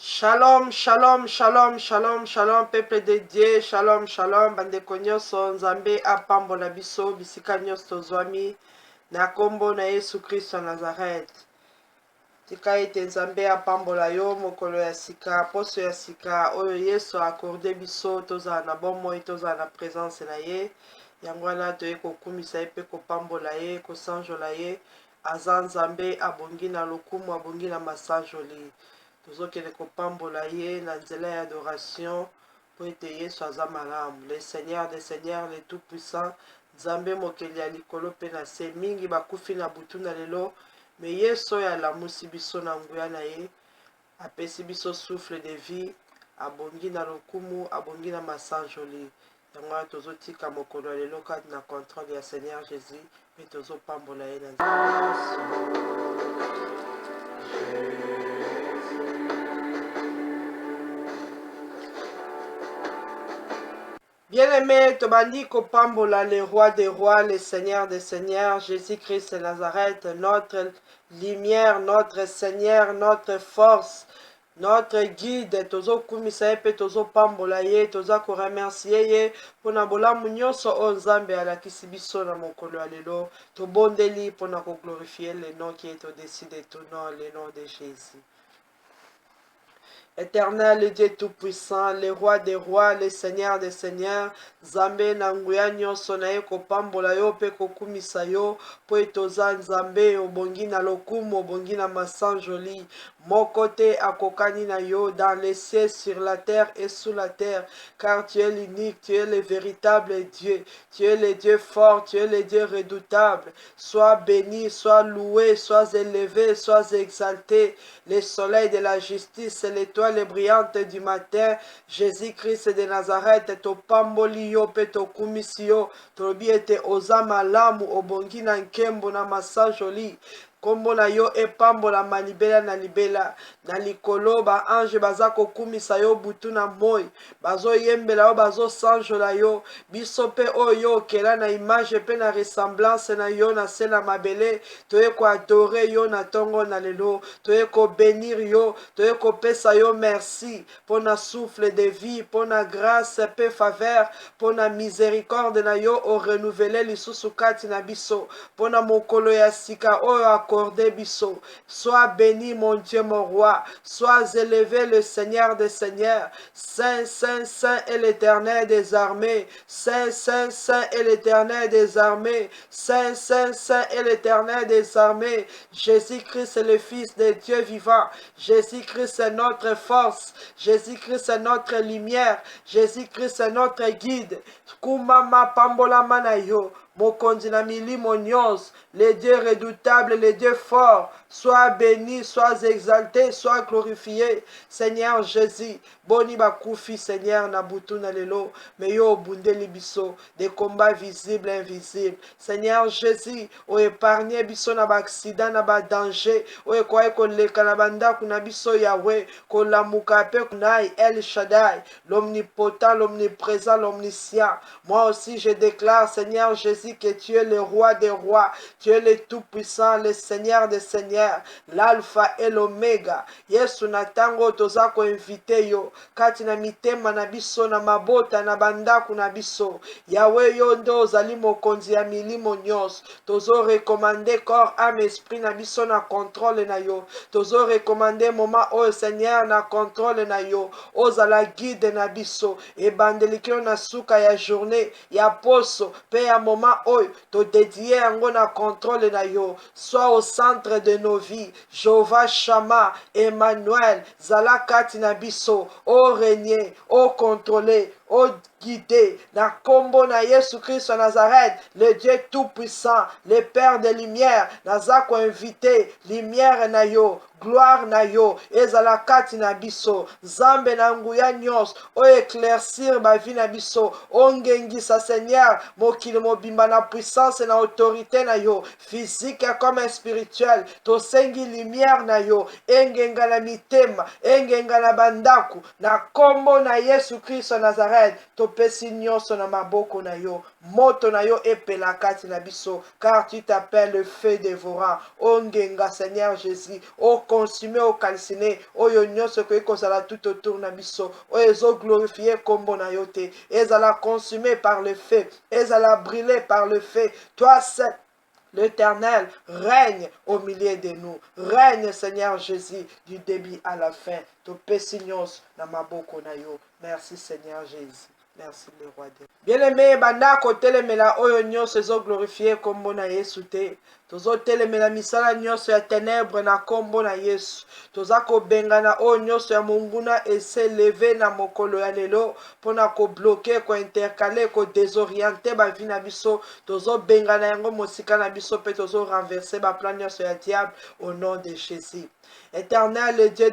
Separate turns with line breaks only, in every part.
Shalom, shalom, shalom, shalom, shalom, peuple de Dieu, shalom, shalom, bandeko nyonso, nzambe apambola biso, bisika nyonso tozwami, na kombo na Yesu Kristo Nazareth. Tika ete nzambe apambola yo mokolo ya sika, poso ya sika, oyo Yesu akorde biso, tozala na bomoi, tozala na présence na ye, yango wana toye kokumisa ye pe kopambola ye, kosanjola ye, aza nzambe abongi na lokumu, abongi na masanjoli. Tozokende kopambola ye na nzela ya adoration po ete Yesu aza malamu, le Seigneur des Seigneurs, le tout puissant, nzambe mokeli ya likolo pe na se, mingi bakufi na butu na lelo, me Yesu oyo alamusi biso na nguya na ye, apesi biso souffle de vie, abongi na lokumu, abongi na masanjoli. Yango wana tozotika mokolo ya lelo kati na contrôle ya Seigneur Jésus, pe tozopambola ye na nzela. Bien-aimé, tobandi kopambola le roi des rois, le Seigneur des seigneurs, Jésus-Christ de Nazareth, notre lumière, notre Seigneur, notre force, notre guide. Tozo kumisa ye pe tozo pambola ye, toza ko remercier ye pona bolamu nyonso o Nzambe alakisi biso na mokolo ya lelo. Tobondeli pona ko glorifier le nom qui est au-dessus de tout nom, le nom de Jésus. Éternel, le Dieu tout-puissant, le roi des rois, le Seigneur des seigneurs, Nzambe na nguya nyonso na ye kopambola yo pe kokumisa yo po etoza Nzambe obongi na lokumu, obongi na masanjoli. Moko te akokani na yo dans les cieux, sur la terre et sous la terre, car tu es l'unique, tu es le véritable Dieu, tu es le Dieu fort, tu es le Dieu redoutable. Sois béni, sois loué, sois élevé, sois exalté. Le soleil de la justice, l'étoile brillante du matin, Jésus-Christ de Nazareth, topamboli yo pe tokumisi yo, tolobi ete oza malamu obongi na nkembo na masanjoli. Kombo na yo epambolama libela na libela, na likolo ba ange baza kokumisa yo butu na moi, bazoyembela yo, bazosanjola yo, biso pe oyo okela na image pe na ressemblance na yo na se na mabele, toye koadore yo na ntongo na lelo, toye kobénir yo, toye kopesa yo merci mpo na souffle de vie, mpo na grâce pe faveur, mpo na miséricorde na yo orenouvelé lisusu kati na biso, mpo na mokolo ya sika oyo accordé biso. Sois béni mon Dieu, mon roi, sois élevé le Seigneur des seigneurs. Saint, saint, saint est l'Éternel des armées. Saint, saint, saint est l'Éternel des armées. Saint, saint, saint est l'Éternel des armées. Jésus-Christ est le Fils de Dieu vivant. Jésus-Christ est notre force. Jésus-Christ est notre lumière. Jésus-Christ est notre guide. Kumama pambola manayo. Mokonzi na milimo nyonso, le Dieu redoutable, le Dieu fort, sois béni, sois exalté, sois glorifié. Seigneur Jésus, boni bakufi Seigneur na butu na lelo, me yo bundeli biso, des combats visibles et invisibles. Seigneur Jésus, o épargné biso na ba accident, na ba danger, o ekwaye koleka na bandaku na biso Yahweh, kolamuka pe kunai El Shaddai, l'omnipotent, l'omniprésent, l'omniscient. Moi aussi je déclare, Seigneur Jésus, que tu es le roi des rois, tu es le tout-puissant, le Seigneur des seigneurs, l'alpha et l'oméga. Yesu na tango toza ko invite yo kati na mitema na biso, na mabota na bandaku na biso. Yahweh yo nde ozali mokonzi ya milimo nyonso. Tozo recommande corps, âme, esprit na biso na contrôle na yo. Tozo recommande moment oyo Seigneur na contrôle na yo. Ozala guide na biso. Ebandelikio na suka ya journée, ya poso, pe ya moment oyo to dédié yango na contrôle na yo. Sois au centre de nos vies. Jéhovah Shammah, Emmanuel, zala kati na biso, o régner, o contrôler, o guider, na kombo na Yesu Christ de Nazareth, le Dieu tout-puissant, le Père de lumière, naza ko invité, lumière na yo, gloire na yo, ezala kati na biso, Nzambe na nguya nyonso, o éclaircir ba vie na biso, ongengisa Seigneur, mokili mobimba na puissance na autorité na yo, physique comme spirituel, tosengi lumière na yo, engenga na mitema, engenga na bandaku, na kombo na Yesu Christ de Nazareth, to topesi nyonso na maboko na yo, moto na yo epela kati na biso, car tu t'appelles le feu dévorant. O ngenga Seigneur Jésus, o consumé, o calciné, oyo nyonso koyi kozala tout autour na biso, oyo ezo glorifier kombo na yo te, ezala consumé par le feu, ezala brûlé par le feu. Toi seul, l'Éternel règne au milieu de nous. Règne, Seigneur Jésus, du début à la fin. Topesi nyonso na maboko na yo. Merci, Seigneur Jésus. Merci, le roi de bien-aimé, banda kotelemela oyo nyonso ezo glorifier kombo na Yesu te. Tozo telemela misala nyonso ya ténèbre na kombo na Yesu. Toza kobengana oyo nyonso ya monguna ese leve na mokolo ya lelo pona ko bloquer, ko intercaler, ko désorienter ba vie na biso. Tozo bengana yango mosika na biso pe tozo renverser ba plan nyonso ya diable au nom de Jésus. Éternel, le Dieu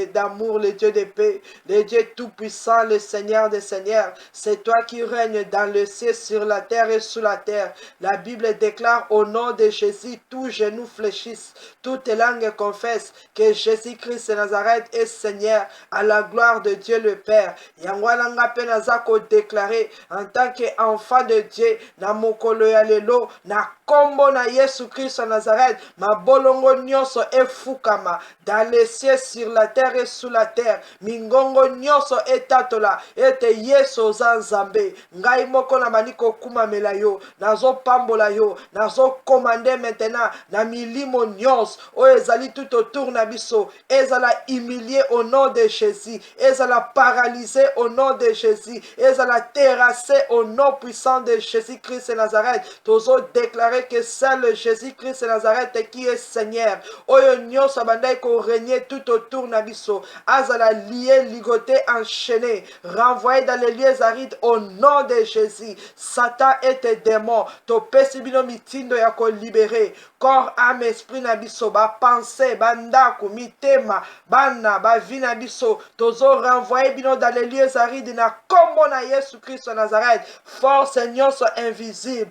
d'amour, le Dieu de paix, le Dieu tout-puissant, le Seigneur des Seigneurs, c'est toi qui règnes dans le ciel, sur la terre et sous la terre. La Bible déclare au nom de Jésus, tous genoux fléchissent, toutes langues confessent que Jésus-Christ de Nazareth est Seigneur, à la gloire de Dieu le Père. Yangwalanga penazako déclaré en tant qu'enfant de Dieu, na mokolo ya lelo, na kombo na Yesu Christ de Nazareth, ma bolongo nyonso efukama, dans les cieux, sur la terre et sous la terre. Mingongo nyonso etatola, ete Yesu zanzambe. Ngai moko na maniko kuma melayo, nazo pambola yo, nazo commandé maintenant, na milimo nyonso, o ezali tout autour na biso, ezala humilié au nom de Jésus, ezala paralysé au nom de Jésus, ezala terrassé au nom puissant de Jésus-Christ de Nazareth. Tozo déclarer que seul Jésus-Christ de Nazareth qui est Seigneur. Oyo nyonso bandai ko régner tout autour na biso, azala lié, ligoté, enchaîné, renvoyé dans les lieux arides au nom de Jésus. Satan et tes démons, to pesi bino mitindo ya ko libérer corps, âme, esprit na biso, ba pensée, bandako, mitema, bana, ba vie na biso, tozo renvoyer bino dans les lieux arides na kombo na Yesu Christ de Nazareth. Force nyonso invisible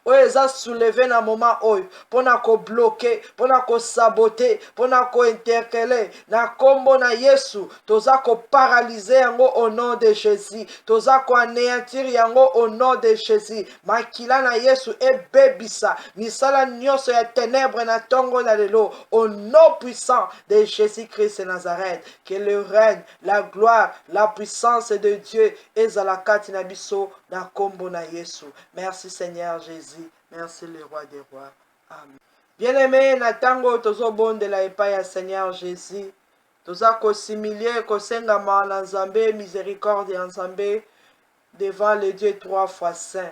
oyo eza soulevé na moment oyo pona ko bloquer, pona ko saboter, pona ko interpeller na kombo na Yesu, toza ko paralyser yango au nom de Jésus, toza ko anéantir yango au nom de Jésus. Makila na Yesu ebebisa misala nyonso ya ténèbres na tongo na lelo au nom puissant de Jésus-Christ de Nazareth. Que le règne, la gloire, la puissance de Dieu ezala kati na biso na kombo na Yesu. Merci Seigneur Jésus. Merci le roi des rois. Amen. Bien-aimé, na tango tozo bondela epai ya Seigneur Jésus. Toza ko similie ko senga na Nzambe miséricorde ya Nzambe devant le Dieu 3 fois saint.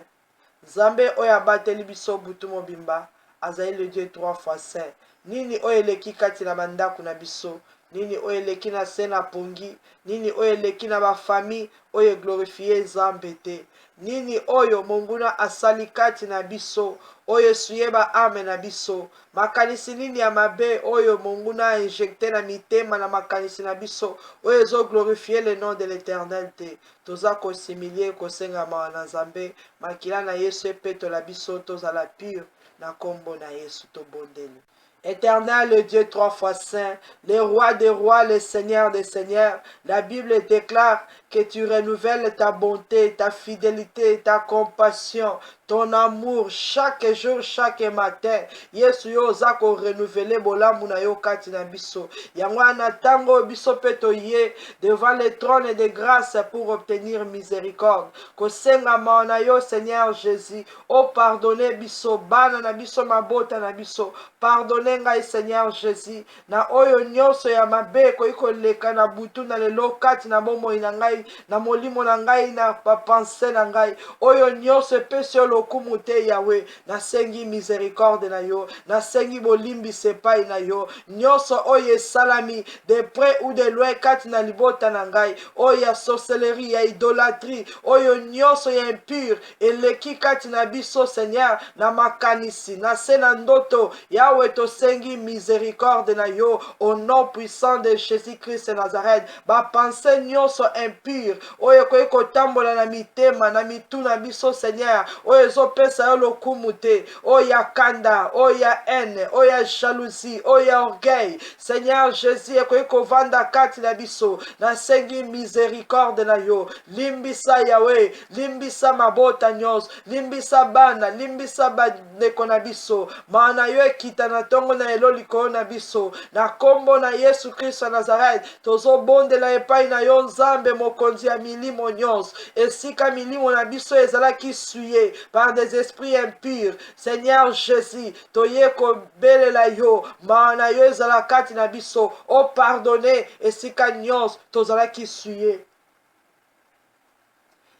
Nzambe oyo abateli biso butu mobimba, azali le Dieu 3 fois saint. Nini oyo eleki kati na bandako na biso, nini oyo eleki na se na pongi, nini oyo eleki na bafamille oyo glorifie Nzambe te. Nini oyo monguna asali kati na biso, oyo suyeba ame na biso. Makanisi nini ya mabe oyo monguna injecté na mitema na makanisi na biso, oyo ezo glorifier le nom de l'Éternel te. Toza ko similie ko senga na Nzambe, makila na Yesu epeto la biso toza la pure na kombo na Yesu to bondeli. Éternel, le Dieu 3 fois saint, le roi des rois, le Seigneur des seigneurs, la Bible déclare que tu renouvelles ta bonté, ta fidélité, ta compassion, ton amour chaque jour, chaque matin. Yesu yo zako renouveler bolamu na yo kati na biso. Yango na tango biso peto ye devant le trône de grâce pour obtenir miséricorde. Ko senga na yo Seigneur Jésus, oh pardonnez biso bana na biso mabota na biso. Pardonnez ngai Seigneur Jésus na oyo nyonso ya mabe ko ikoleka na butu na lelo kati na bomoi na ngai, na molimo na ngai, na pensée na ngai, oyo nyonso pesi lokumu te Yahweh. Nasengi miséricorde na yo, nasengi bolimbi sepai na yo, nyonso oyo salami de près ou de loin kati na libota na ngai, oyo ya sorcellerie, ya idolâtrie, oyo nyonso ya impur eleki kati na biso Seigneur, na makanisi na se na ndoto Yahweh, tosengi miséricorde na yo au nom puissant de Jésus-Christ de Nazareth. Ba pensée nyonso impur impure oyo ekoki kotambola na mitema na mitu na biso Seigneur oyo ezopesa yo lokumu te oyo ya kanda oyo ya haine oyo ya jalousie oyo ya orgueil Seigneur Jésus ekoki kovanda kati na biso nasengi miséricorde na yo limbisa Yawe limbisa mabota nyonso limbisa bana limbisa bandeko na biso maana yo ekita na ntongo na lelo likolo na biso na kombo na Yesu Kristo ya Nazareth tozobondela epai na yo Nzambe mokonzi ya milimo nyonso esika milimo na biso ezalaki suye par des esprits impurs Seigneur Jésus toye kobelela yo maana yo ezala kati na biso o pardonne esika nyonso tozalaki suye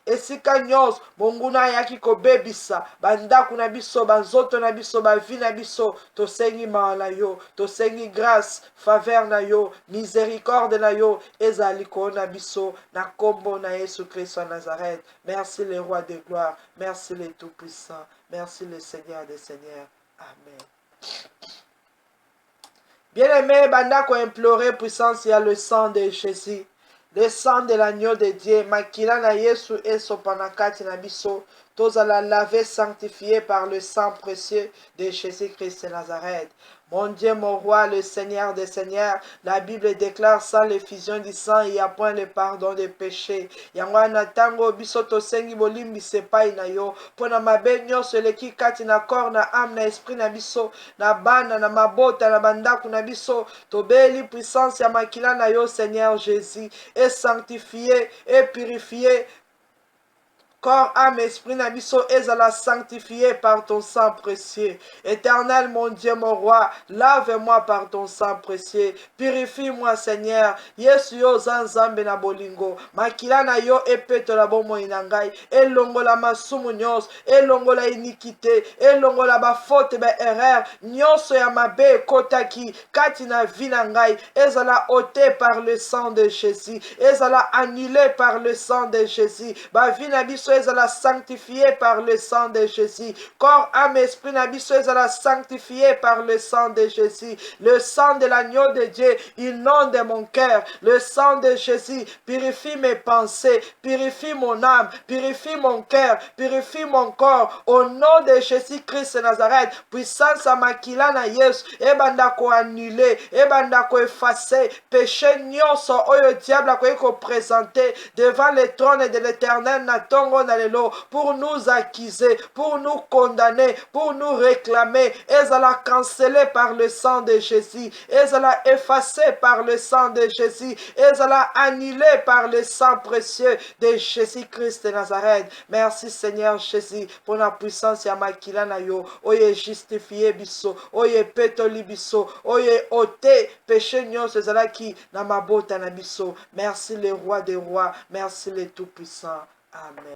esika nyonso monguna ayaki kobebisa bandako na biso banzoto na biso bavi na biso tosengi mawa na yo tosengi grâce faveur na yo miséricorde na yo ezala likolo na biso na kombo na Yesu Kristo ya Nazareth. Merci le roi de gloire, merci le tout puissant, merci le Seigneur des seigneurs. Amen. Bien-aimé, bandako implorer puissance, il y a le sang de Jésus. Le sang de l'agneau de Dieu, makila na Yesu esopanakati na biso, tozala lavé sanctifié par le sang précieux de Jésus-Christ de Nazareth. Mon Dieu, mon roi, le Seigneur des seigneurs, la Bible déclare sans l'effusion du sang, il n'y a point le pardon des péchés. Yango na tango biso tosengi bolimbi sepai na yo, pona mabe nyonso eleki kati na corps na âme na esprit na biso, na bana na mabota na bandako na biso, tobeli puissance ya makila na yo Seigneur Jésus, et sanctifié et purifié. Corps, âme, esprit, nabiso, ezala sanctifié par ton sang précieux. Éternel, mon Dieu, mon roi, lave-moi par ton sang précieux. Purifie-moi, Seigneur. Yesu yo zanzambe na bolingo. Makila na yo epeto la bomo inangai. Elongola masumu nyos. Elongola iniquité. Elongola ba faute, ba erreur. Nyonso ya mabe kotaki. Kati na vinangai. Ezala ôté par le sang de Jésus. Ezala annulé par le sang de Jésus. Ba vinabiso ezala sanctifié par le sang de Jésus. Corps, âme, esprit, nabiso ezala sanctifié par le sang de Jésus. Le sang de l'agneau de Dieu inonde mon cœur. Le sang de Jésus purifie mes pensées, purifie mon âme, purifie mon cœur, purifie mon corps. Au nom de Jésus-Christ de Nazareth, puissance à makila na Yesu, ebanda ko annuler, ebanda ko effacer, péché nyonso oyo diable a ko présenter devant le trône de l'Éternel na tongo pour nous accuser, pour nous condamner, pour nous réclamer. Ezala cancellé par le sang de Jésus. Ezala effacé par le sang de Jésus. Ezala annulé par le sang précieux de Jésus-Christ de Nazareth. Merci Seigneur Jésus pour la puissance ya makila na yo. Oye justifié biso, oye petoli biso, oye ôté péché nyonso ezala ki na mabota na biso. Merci le roi des rois, merci le tout puissant. Amen.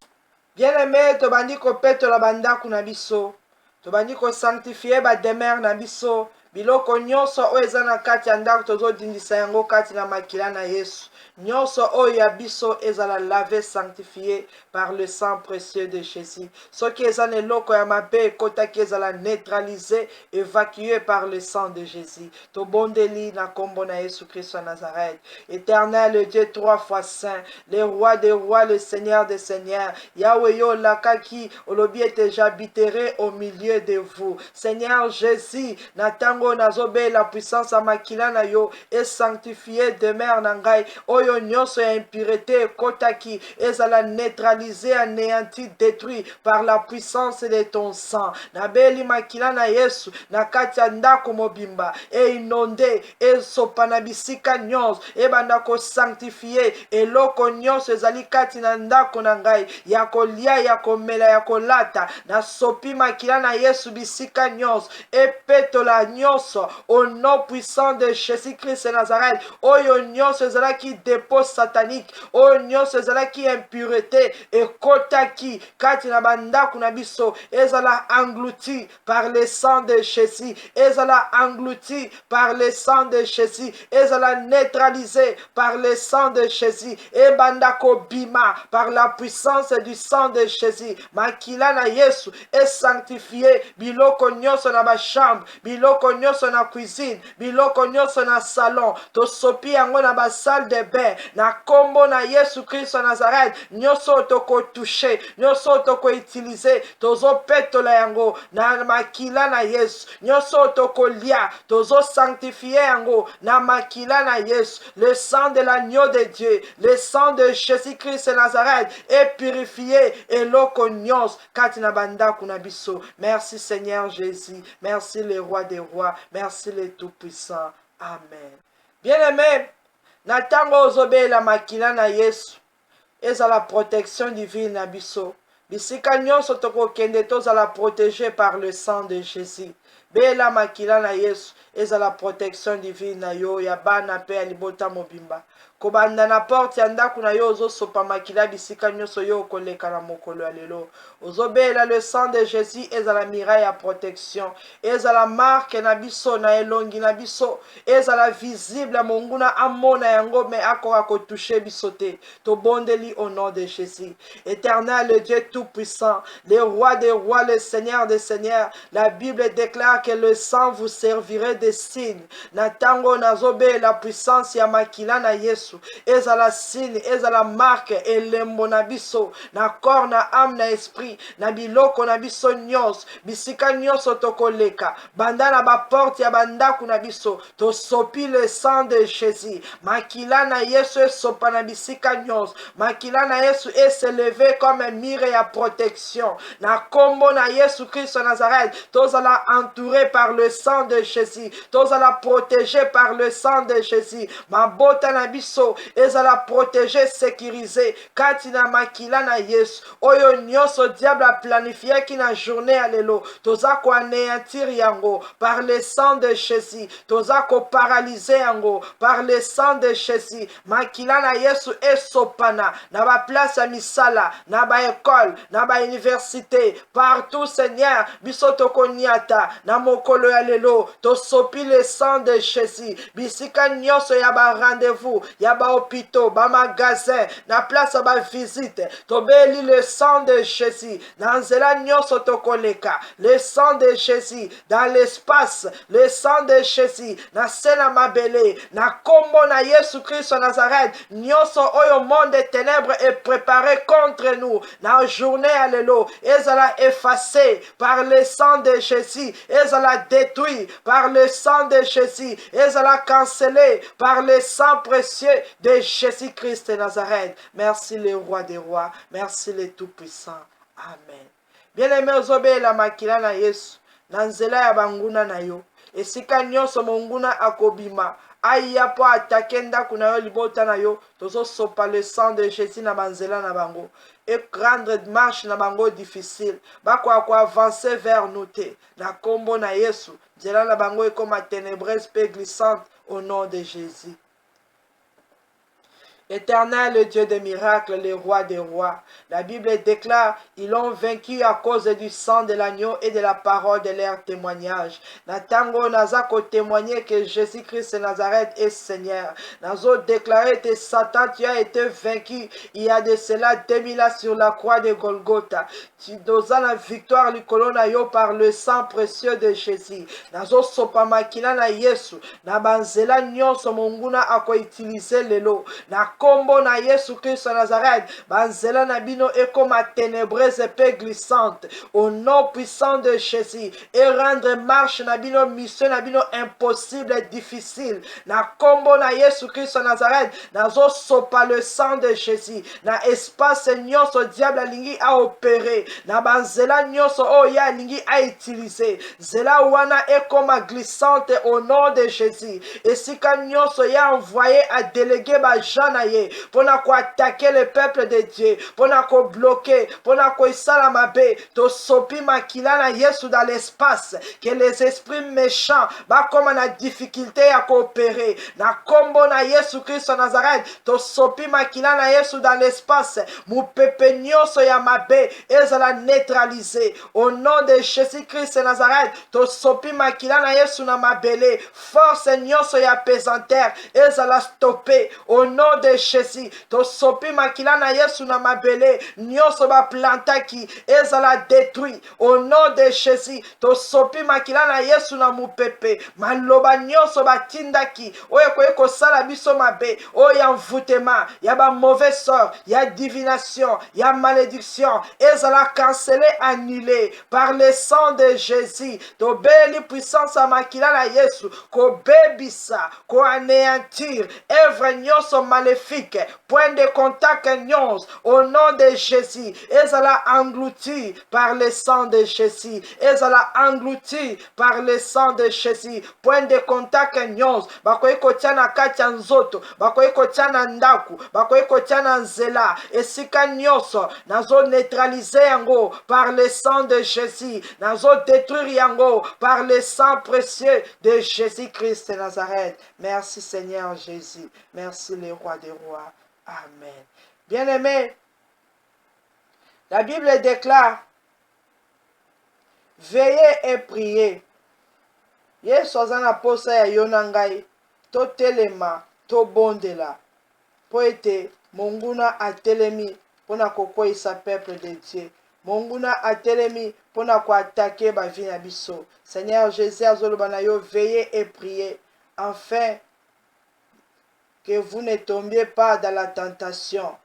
Bien-aimé, tobandi ko peto la bandako na biso, tobandi ko sanctifier ba demeure na biso, biloko nyonso oyo eza na kati ya ndako tozodindisa yango kati na makila na Yesu. Nyonso oyo ya biso ezala lavé sanctifié par le sang précieux de Jésus. Soki eza na eloko ya mabe ekotaki ezala neutralisé, évacué par le sang de Jésus. Tobondeli na kombo na Yesu Christ de Nazareth. Éternel, le Dieu trois fois saint, le roi des rois, le Seigneur des seigneurs. Yahweh yo lakaki olobi ete j'habiterai au milieu de vous. Seigneur Jésus, natango nazobe la puissance à makila na yo et sanctifié demeure na ngai. Oyo nyonso ya impureté kotaki ezala neutralisé, anéanti, détruit par la puissance de ton sang. Nabeli makila na Yesu na kati ya ndako mobimba e inonde e sopana bisika nyonso e banda ko sanctifié eloko nyonso ezali kati na ndako na ngai ya kolia ya komela ya kolata na sopi makila na Yesu bisika nyonso e petola nyonso au nom puissant de Jésus-Christ de Nazareth. Oyo nyonso ezalaki dépôt satanique, oyo nyonso ezalaki impureté ekotaki kati na bandako na biso ezala englouti par le sang de Jésus, ezala englouti par le sang de Jésus, ezala neutralisé par le sang de Jésus e bandako bima par la puissance du sang de Jésus. Makila na Yesu est sanctifié biloko nyonso na ba chambre, biloko nyonso na cuisine, biloko nyonso na salon, tosopi yango na salle de bain, na kombo na Yesu Kristo Nazareth, nyonso toko toucher, nyonso toko utiliser, tozo petola yango na makila na Yesu, nyonso toko lia, tozo sanctifier yango na makila na Yesu. Le sang de l'agneau de Dieu, le sang de Jésus-Christ Nazareth est purifié et loko nyos kati na bandaku na biso. Merci Seigneur Jésus, merci le roi des rois, merci le tout-puissant. Amen. Bien-aimé, na tango ozobela makila na Yesu, ezala protection divine na biso. Bisika nyonso tokokende tozala protégé par le sang de Jésus. Bela makila na Yesu, ezala protection divine na yo ya bana pe ya libota mobimba. Kobanda na porte ya ndako na yo ozosopa makila bisika nyonso yo okoleka na mokolo ya lelo. Ozobela le sang de Jésus ezala miraille ya protection, ezala marque na biso na elongi na biso, ezala visible monguna amona yango me akoka kotoucher biso te. Tobondeli au nom de Jésus. Éternel, le Dieu tout-puissant, le roi des rois, le Seigneur des seigneurs, la Bible déclare que le sang vous servirait de signe. Na tango nazobe la puissance ya makila na Yesu. Ezala signe, ezala marque, elembo na biso, na corps, na âme, na esprit, na biloko na biso nyos, bisika nyonso tokoleka, banda na ba porte ya bandaku na biso, tosopi le sang de Jésus. Makila na Yesu esopa na bisika nyos, makila na Yesu s'élever comme un mire ya protection. Na kombo na Yesu Christ Nazareth, tozala entouré par le sang de Jésus, tozala protégé par le sang de Jésus. Mabota na biso ezala protégé, sécurisé kati na makila na Yesu. Oyo nyonso diable a planifié ki na journée à lelo, toza ko anéantir yango par le sang de Jésus, toza ko paralyser yango par le sang de Jésus. Makila na Yesu esopana na ba place ya misala, na ba école, na ba université, partout Seigneur, biso tokoniata na mokolo ya lelo, tosopi le sang de Jésus. Bisika nyonso ya ba rendez-vous, ya ba hôpitaux, ba magasin, na place ba visite, tobeli le sang de Jésus. Na nzela nyonso tokoleka, le sang de Jésus. Dans l'espace, le sang de Jésus. Na sena mabele, na kombo na Yesu Christ Nazareth, nyonso oyo monde des ténèbres est préparé contre nous. Na journée à lelo, ezala effacé par le sang de Jésus, ezala détruit par le sang de Jésus, ezala cancellé par le sang précieux de Jésus-Christ de Nazareth. Merci le roi des rois, merci le tout-puissant. Amen. Bien-aimé, ozobe la makila na Yesu, na nzela ya banguna na yo, esika nyonso monguna akobima, aya po atake ndako na yo libota na yo, tozo sopa le sang de Jésus na banzela na bango, et rendre marche na bango difficile, bako avancer vers nous te, na kombo na Yesu, nzela na bango e comme ténébreuse pe glissante au nom de Jésus. Éternel, le Dieu des miracles, le roi des rois. La Bible déclare, ils l'ont vaincu à cause du sang de l'agneau et de la parole de leur témoignage. Natango nazako témoigner que Jésus-Christ de Nazareth est Seigneur. Nazo déclaré que Satan, tu as été vaincu. Il y a de cela 2000 ans sur la croix de Golgotha. Tu dosas la victoire du colonna yo par le sang précieux de Jésus. Nazo sopa makina na Yesu. Na banzela nyonso monguna ako utiliser lelo. Na kombo na Yesu Christ Nazareth, banzela na bino est comme à ténébreuse épée glissante, au nom puissant de Jésus, et rendre marche na bino mission na bino impossible et difficile. Na kombo na Yesu Christ Nazareth, nazo sopa le sang de Jésus, na espace nyonso diable alingi a opérer, na banzela nyonso oya alingi a utiliser, zela wana est comme à glissante au nom de Jésus, et si ka nyonso ya envoyé à déléguer ba jana pour attaquer le peuple de Dieu, pour bloquer, pour isala to sopi makila na Yesu dans l'espace, que les esprits méchants comme na difficulté à coopérer. Na kombo na Yesu Christ Nazareth, to sopi makila na Yesu dans l'espace, mu pepe nyonso ya mabe ezala neutralisé au nom de Jésus Christ Nazareth, to sopi makila na Yesu na mabele, force nyonso ya pesanteur ezala stoppé au nom de de Jésus tosopi makila na Yesu na mabele nyonso baplantaki ezala détruit au nom de Jésus tosopi makila na Yesu na mupepe maloba nyonso batindaki oyo ekoki kosala biso mabe oyo ya mvutema ya ba mauvais sort ya divination ya malédiction ezala cancellé annulé par le sang de Jésus tobeli puissance ya makila na Yesu kobebisa koanéantir œuvre nyonso maléfique point de contact nyonso au nom de Jésus ezala englouti par le sang de Jésus ezala englouti par le sang de Jésus point de contact nyonso bakoki kotia na kati ya nzoto bakoki kotia na ndaku bakoki kotia na nzela esika nyonso nazo neutraliser yango par le sang de Jésus nazo détruire yango par le sang précieux de Jésus-Christ de Nazareth. Merci Seigneur Jésus, merci le roi des rois. Amen. Bien-aimés, la Bible déclare veillez et priez. Yesu aza na posa ya yo na ngai totelema tobondela po ete monguna atelemi mpona kokweyisa peuple de Dieu. Monguna atelemi mpona koatake bavi na biso. Seigneur Jésus azoloba na yo veillez et priez afin que vous ne tombiez pas dans la tentation.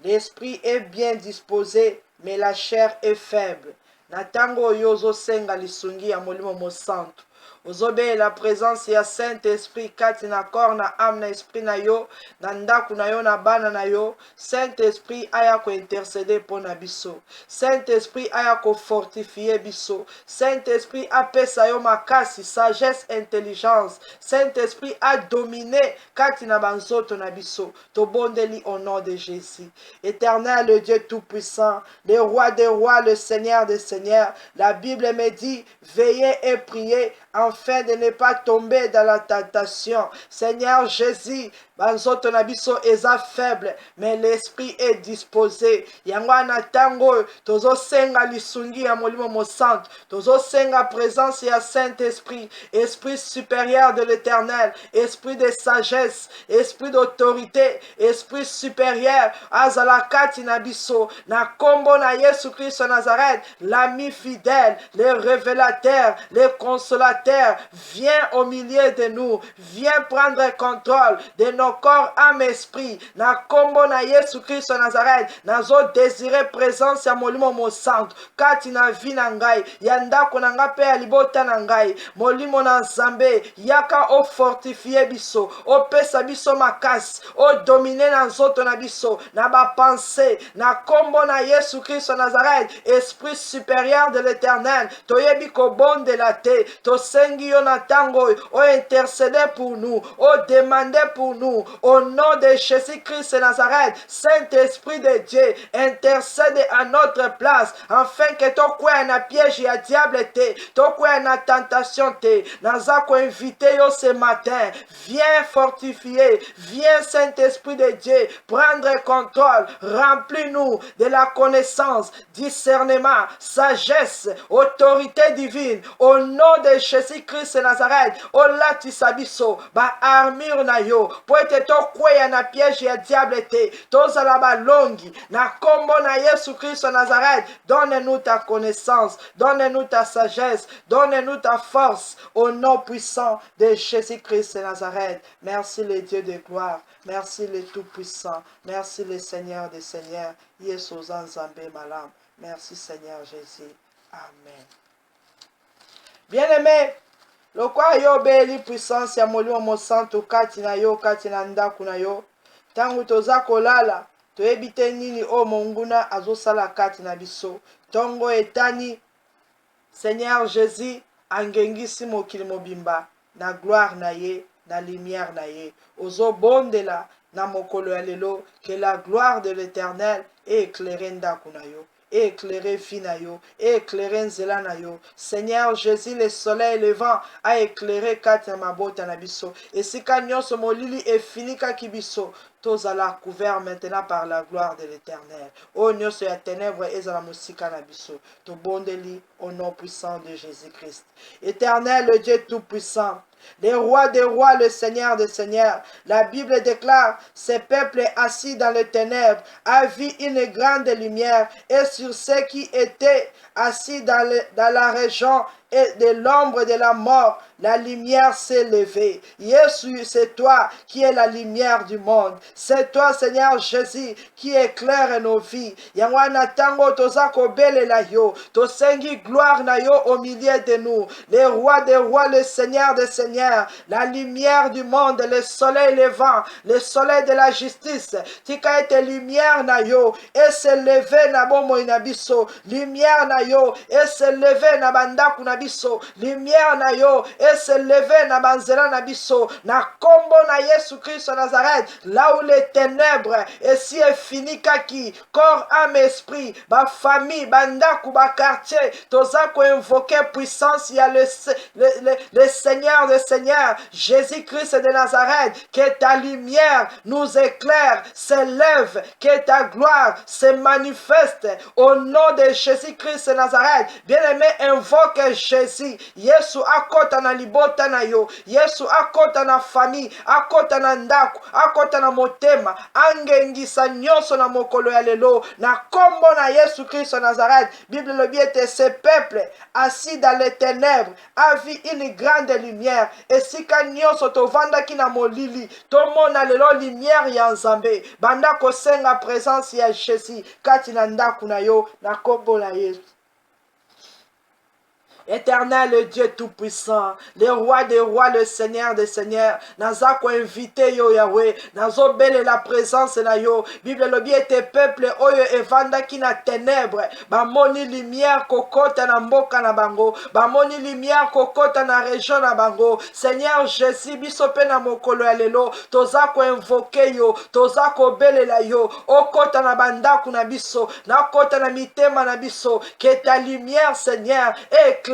L'esprit est bien disposé mais la chair est faible. Na tango oyo ozosenga lisungi ya molimo mosantu ozobe la présence ya Saint-Esprit kati na corps na âme na esprit na yo na ndaku na yo na bana na yo. Saint-Esprit aya ko intercéder pona biso. Saint-Esprit aya ko fortifier biso. Saint-Esprit apesa yo makasi sagesse intelligence. Saint-Esprit a dominé kati na banzoto na biso. Tobondeli au nom de Jésus. Éternel le Dieu tout-puissant, le roi des rois, le Seigneur des seigneurs, la Bible me dit veillez et priez afin de ne pas tomber dans la tentation. Seigneur Jésus, banzoto na biso eza faible mais l'esprit est disposé. Yango na tango tozo senga lisungi ya molimo mosantu, tozo senga présence ya Saint-Esprit, esprit supérieur de l'Éternel, esprit de sagesse, esprit d'autorité, esprit supérieur azala kati na biso na kombo na Yesu Christ Nazareth, l'ami fidèle, le révélateur, le consolateur, viens au milieu de nous, viens prendre contrôle de nos corps, âme, esprit. Na kombo na Yesu Christ Nazareth, nazo désirer présence ya molimo mosantu kati na vi na ngai ya ndako na ngai pe ya libota na ngai. Molimo na Nzambe yaka o fortifier biso, o pesa biso makasi, o dominer na nzoto na biso na ba pensée na kombo na Yesu Christ Nazareth, esprit supérieur de l'Éternel, toyebi ko bonde la te, to sengi yo na tango, o intercéder pour nous, o demander pour nous, au nom de Jésus-Christ Nazareth. Saint-Esprit de Dieu, intercède à notre place, afin que to kwe na piège ya diable te, to kwe na tentation te, naza ko inviter yo ce matin, viens fortifier, viens Saint-Esprit de Dieu, prendre contrôle, remplis-nous de la connaissance, discernement, sagesse, autorité divine, au nom de Jésus-Christ Nazareth. O lati sabiso, ba armure na yo, po ete to kweya na piège ya diable te, tozala ba longi, na kombo na Yesu Christ Nazareth. Donne-nous ta connaissance, donne-nous ta sagesse, donne-nous ta force, au nom puissant de Jésus-Christ Nazareth. Merci le Dieu de gloire, merci le Tout-Puissant, merci le Seigneur des Seigneurs, Yesu Nzambe malam. Merci Seigneur Jésus. Amen. Bien-aimé, lokwa yo beli puissance ya molimo mosantu kati na yo, kati na ndaku na yo, tangu toza kolala toyebi te nini o monguna azosala kati na biso. Tongo etani Seigneur Jésus angengisi mokili mobimba na gloire na ye, na lumière na ye. Ozo bondela na mokolo ya lelo, que la gloire de l'Éternel est éclairée ndaku na yo, éclairer Finayo, éclairer Nzelanayo. Seigneur Jésus, le soleil levant a éclairé Katamabota Nabiso. Et si Kanyon Somolili est fini Kakibiso, tozala couvert maintenant par la gloire de l'Éternel. Oh Nyoso ya ténèbres et la musika Nabiso. To bondeli au nom puissant de Jésus-Christ. Éternel, le Dieu tout-puissant, le roi des rois, le Seigneur des seigneurs. La Bible déclare, ce peuple assis dans les ténèbres a vu une grande lumière, et sur ceux qui étaient assis dans la région et de l'ombre de la mort, la lumière s'est levée. Jésus, c'est toi qui es la lumière du monde. C'est toi, Seigneur Jésus, qui éclaire nos vies. Yangwana tango tozako bele la yo, tosengi gloire na yo au milieu de nous. Le roi des rois, le Seigneur des seigneurs, la lumière du monde, le soleil levant, le soleil de la justice. Tika ete lumière na yo, et se lever na bomo inabiso. Lumière na yo, et se lever na bandaku na biso. Lumière na yo, et se lever na banzela na biso. Na kombo na Yesu Christ Nazareth, là où les ténèbres et si est fini kaki, corps, âme, esprit, ba famille, bandaku, ba quartier, tozako invoquer puissance, il y a le Seigneur des seigneurs, Jésus-Christ de Nazareth, que ta lumière nous éclaire, s'élève, que ta gloire se manifeste au nom de Jésus-Christ de Nazareth. Bien-aimé, invoque Jésus. Yesu akota na libota na yo, Yesu akota na famille, akota na ndaku, akota na motema, angengisa nyonso na mokolo ya lelo, na kombo na Yesu Christ Nazareth. Bible le bien était ce peuple assis dans les ténèbres a vu une grande lumière. Et si ka nyonso tovanda ki na molili, tomona lelo lumière ya Nzambe, banda kosenga présence ya Jésus kati na ndaku na yo, na kombo na Yesu. Éternel, le Dieu tout-puissant, le roi des rois, le Seigneur des seigneurs, naza ko invité yo Yahweh, nazo belle la présence na yo. Bible le bien tes peuples oyo evanda ki na ténèbres, ba moni lumière kokota na mboka na bango, ba moni lumière kokota na région na bango. Seigneur Jésus, biso pe na mokolo ya lelo, toza ko invoquer yo, toza ko belle la yo, okota na bandaku na biso, na kota na mitema na biso, que ta lumière Seigneur éclaire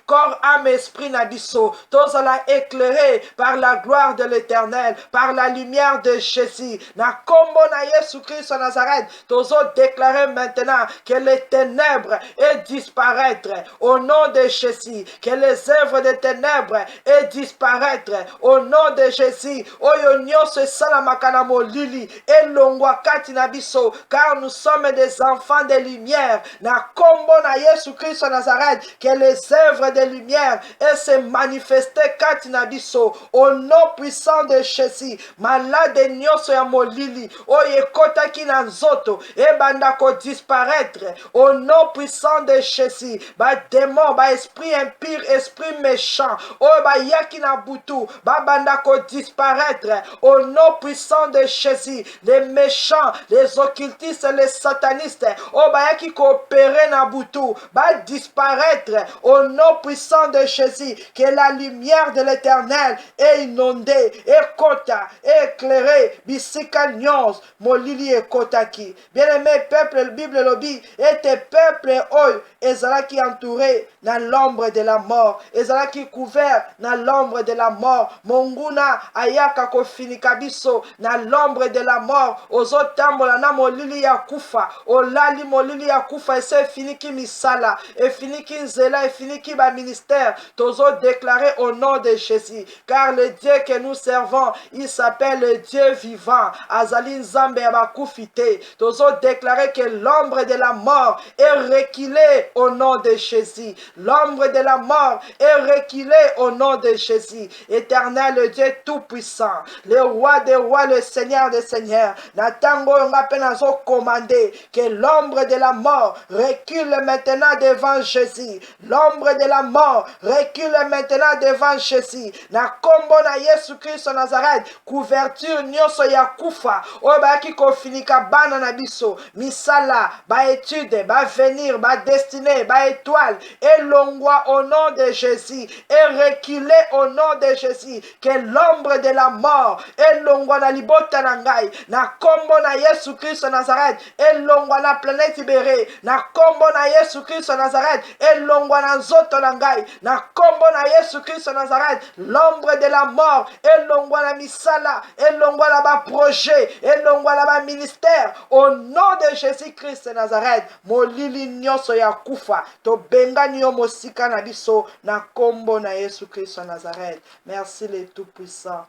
corps, âme, esprit nabiso. Tozala éclairé par la gloire de l'Éternel, par la lumière de Jésus. Na kombo na Yesu Christ Nazareth. Tozo déclarer maintenant que les ténèbres aient disparaître au nom de Jésus. Que les œuvres des ténèbres aient disparaître au nom de Jésus. Oyo nyonso salamaka na molili elongwa kati nabiso, car nous sommes des enfants de lumière. Na kombo na Yesu Christ Nazareth. Que les œuvres de lumière et se manifester kati na biso au nom puissant de Jésus. Malade nyonso ya molili oye kota ki na nzoto e banda ko disparaître au nom puissant de Jésus. Ba démon, ba esprit impur, esprit méchant oye ba yaki na butu ba banda ko disparaître au nom puissant de Jésus. Les méchants, les occultistes, les satanistes oye ba yaki ko opérer na butu ba disparaître au nom puissant de Jésus. Que la lumière de l'Éternel est inondée, est kota, est éclairée. Bisika nyons, molili et kotaki. Bien-aimé peuple, Bible lobby, et tes peuples oy, ezala qui entouré dans l'ombre de la mort, ezala qui couvert dans l'ombre de la mort. Monguna ayaka kofinika biso dans l'ombre de la mort. Ozotambola na molili ya kufa, olali molili ya kufa, et c'est fini ki misala, et fini ki nzela, et fini qui va ministère, tozo déclaré au nom de Jésus, car le Dieu que nous servons, il s'appelle le Dieu vivant. Azali Nzambe abakufite, tozo déclaré que l'ombre de la mort est reculée au nom de Jésus. L'ombre de la mort est reculée au nom de Jésus. Éternel, le Dieu tout-puissant, le roi des rois, le Seigneur des seigneurs, natango ngapenazo commandé que l'ombre de la mort recule maintenant devant Jésus. L'ombre de la mort recule maintenant devant Jésus. Na kombo na Yesu Christ Nazareth, couverture nyonso ya kufa oyo bayaki kofinika bana na biso, misala, ba étude, ba venir, ba destinée, ba étoile, elongwa au nom de Jésus, et reculé au nom de Jésus. Que l'ombre de la mort elongwa na libota na ngai, na kombo na Yesu Christ Nazareth, elongwa na planète Ibéré, na kombo na Yesu Christ Nazareth, elongwa na nzoto na ngai na kombo na Yesu Kristo Nazareth. L'ombre de la mort elongwa na misala, elongwa na ba projet, elongwa na ba ministère au nom de Jésus Christ Nazareth. Molili nyonso ya kufa tobengani yo mosika na biso na kombo na Yesu Kristo Nazareth. Merci le Tout-Puissant.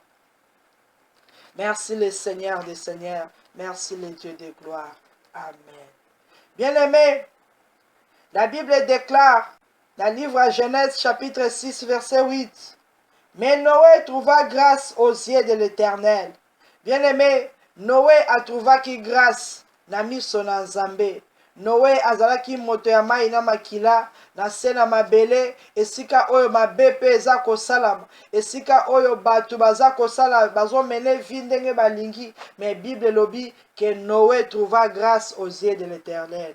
Merci le Seigneur des Seigneurs. Merci le Dieu de gloire. Amen. Bien-aimés, la Bible déclare dans le livre à Genèse chapitre 6 verset 8. Mais Noé trouva grâce aux yeux de l'Éternel. Bien-aimé, Noé a trouvé grâce na miso na Nzambe. Noé azalaki moto ya mai na makila na se na mabele esika oyo mabe pe eza kosalama, esika oyo bato baza kosala bazomene vi ndenge balingi. Mais Bible lobi que Noé trouva grâce aux yeux de l'Éternel.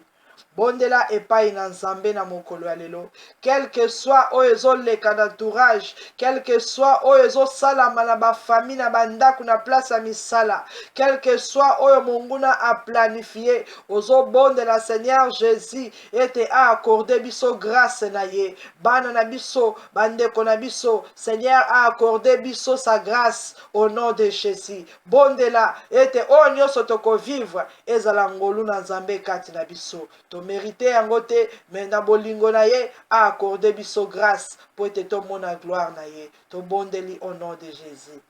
Bondela epai na Nzambe na mokolo ya lelo. Quel que soit oyo ezoleka na entourage, quel que soit oyo ezosalama na bafamille na bandako na place ya misala, quel que soit oyo monguna a planifié, ozobondela Seigneur Jésus ete a accordé biso grâce na ye. Bana na biso, bandeko na biso, Seigneur a accordé biso sa grâce au nom de Jésus. Bondela ete oyo nyonso toko vivre ezala ngolu na Nzambe kati na biso. Mérité yango te, mais na bolingo na ye a accordé biso grâce pour ete tomona gloire na ye. To bondeli au nom de Jésus.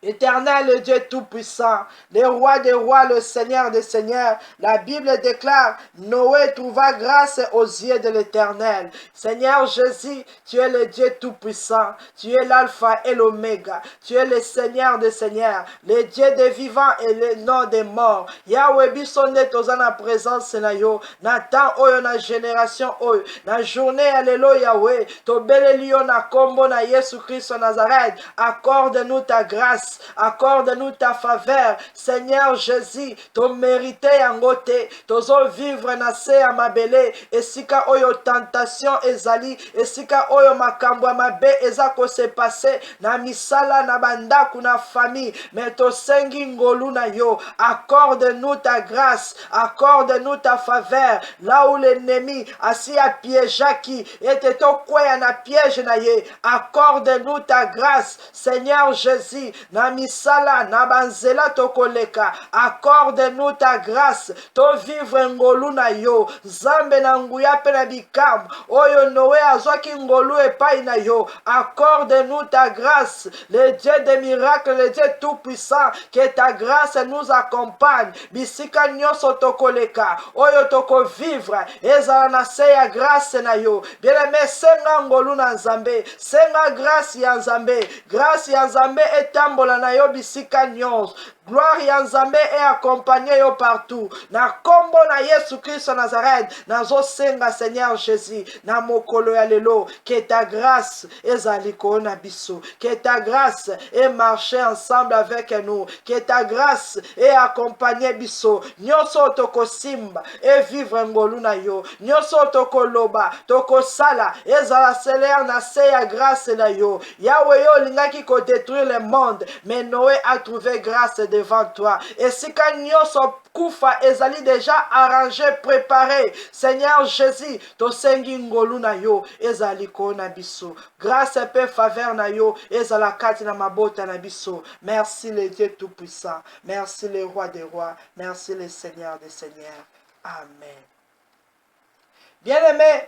Éternel, le Dieu Tout-Puissant, le roi des rois, le Seigneur des seigneurs, la Bible déclare, Noé trouva grâce aux yeux de l'Éternel. Seigneur Jésus, tu es le Dieu Tout-Puissant, tu es l'Alpha et l'Oméga, tu es le Seigneur des seigneurs, le Dieu des vivants et le nom des morts. Yahweh bisonde tozana présence na yo, na temps oyo na génération oyo, na journée allélo Yahweh, tobeleli yo na kombo na Yesu Christ Nazareth, accorde-nous ta grâce. Accorde-nous ta faveur, Seigneur Jésus, to mérité yangote, tozo vivre na se ya mabele, esika oyo tentation ezali, esika oyo makambo ya mabe eza ko se passer na misala na bandaku na famille, mais to sengi ngolu na yo, accorde-nous ta grâce, accorde-nous ta faveur, là où l'ennemi asi a piégeaki, et to kwea na piège na ye, accorde-nous ta grâce, Seigneur Jésus, na misala na banzela tokoleka, accorde-nous ta grâce, to vivre ngolu na yo, Zambe na nguya pe na bikam, oyo Noé azwaki ngolu epai na yo, accorde-nous ta grâce, le Dieu des miracles, le Dieu tout-puissant, que ta grâce nous accompagne, bisika nyonso tokoleka, oyo toko vivre, ezala na se ya grâce na yo, bien-aimé, senga ngolu na Nzambe, senga grâce ya Nzambe, grâce ya Nzambe etambola na yo bisika nyonso. Gloire ya Nzambe est accompagnée yo partout. Na kombo na Yesu Christ Nazareth, nazo senga Seigneur Jésus, na mokolo ya lelo, que ta grâce ezali kona biso, que ta grâce est marcher ensemble avec nous, que ta grâce est accompagner biso, nyonso toko simba, et vivre ngolu na yo, nyonso toko loba, toko sala, ezala seler na se ya grâce na yo. Yahweh yo lingaki ko détruire le monde, mais Noé a trouvé grâce devant toi. Et si nyonso kufa ezali déjà arrangé, préparé, Seigneur Jésus, to sengi ngolu na yo, ezali kona biso. Grâce pe faveur na yo, ezala kati na mabota na biso. Merci le Dieu Tout-Puissant. Merci le roi des rois. Merci le Seigneur des seigneurs. Amen. Bien-aimé,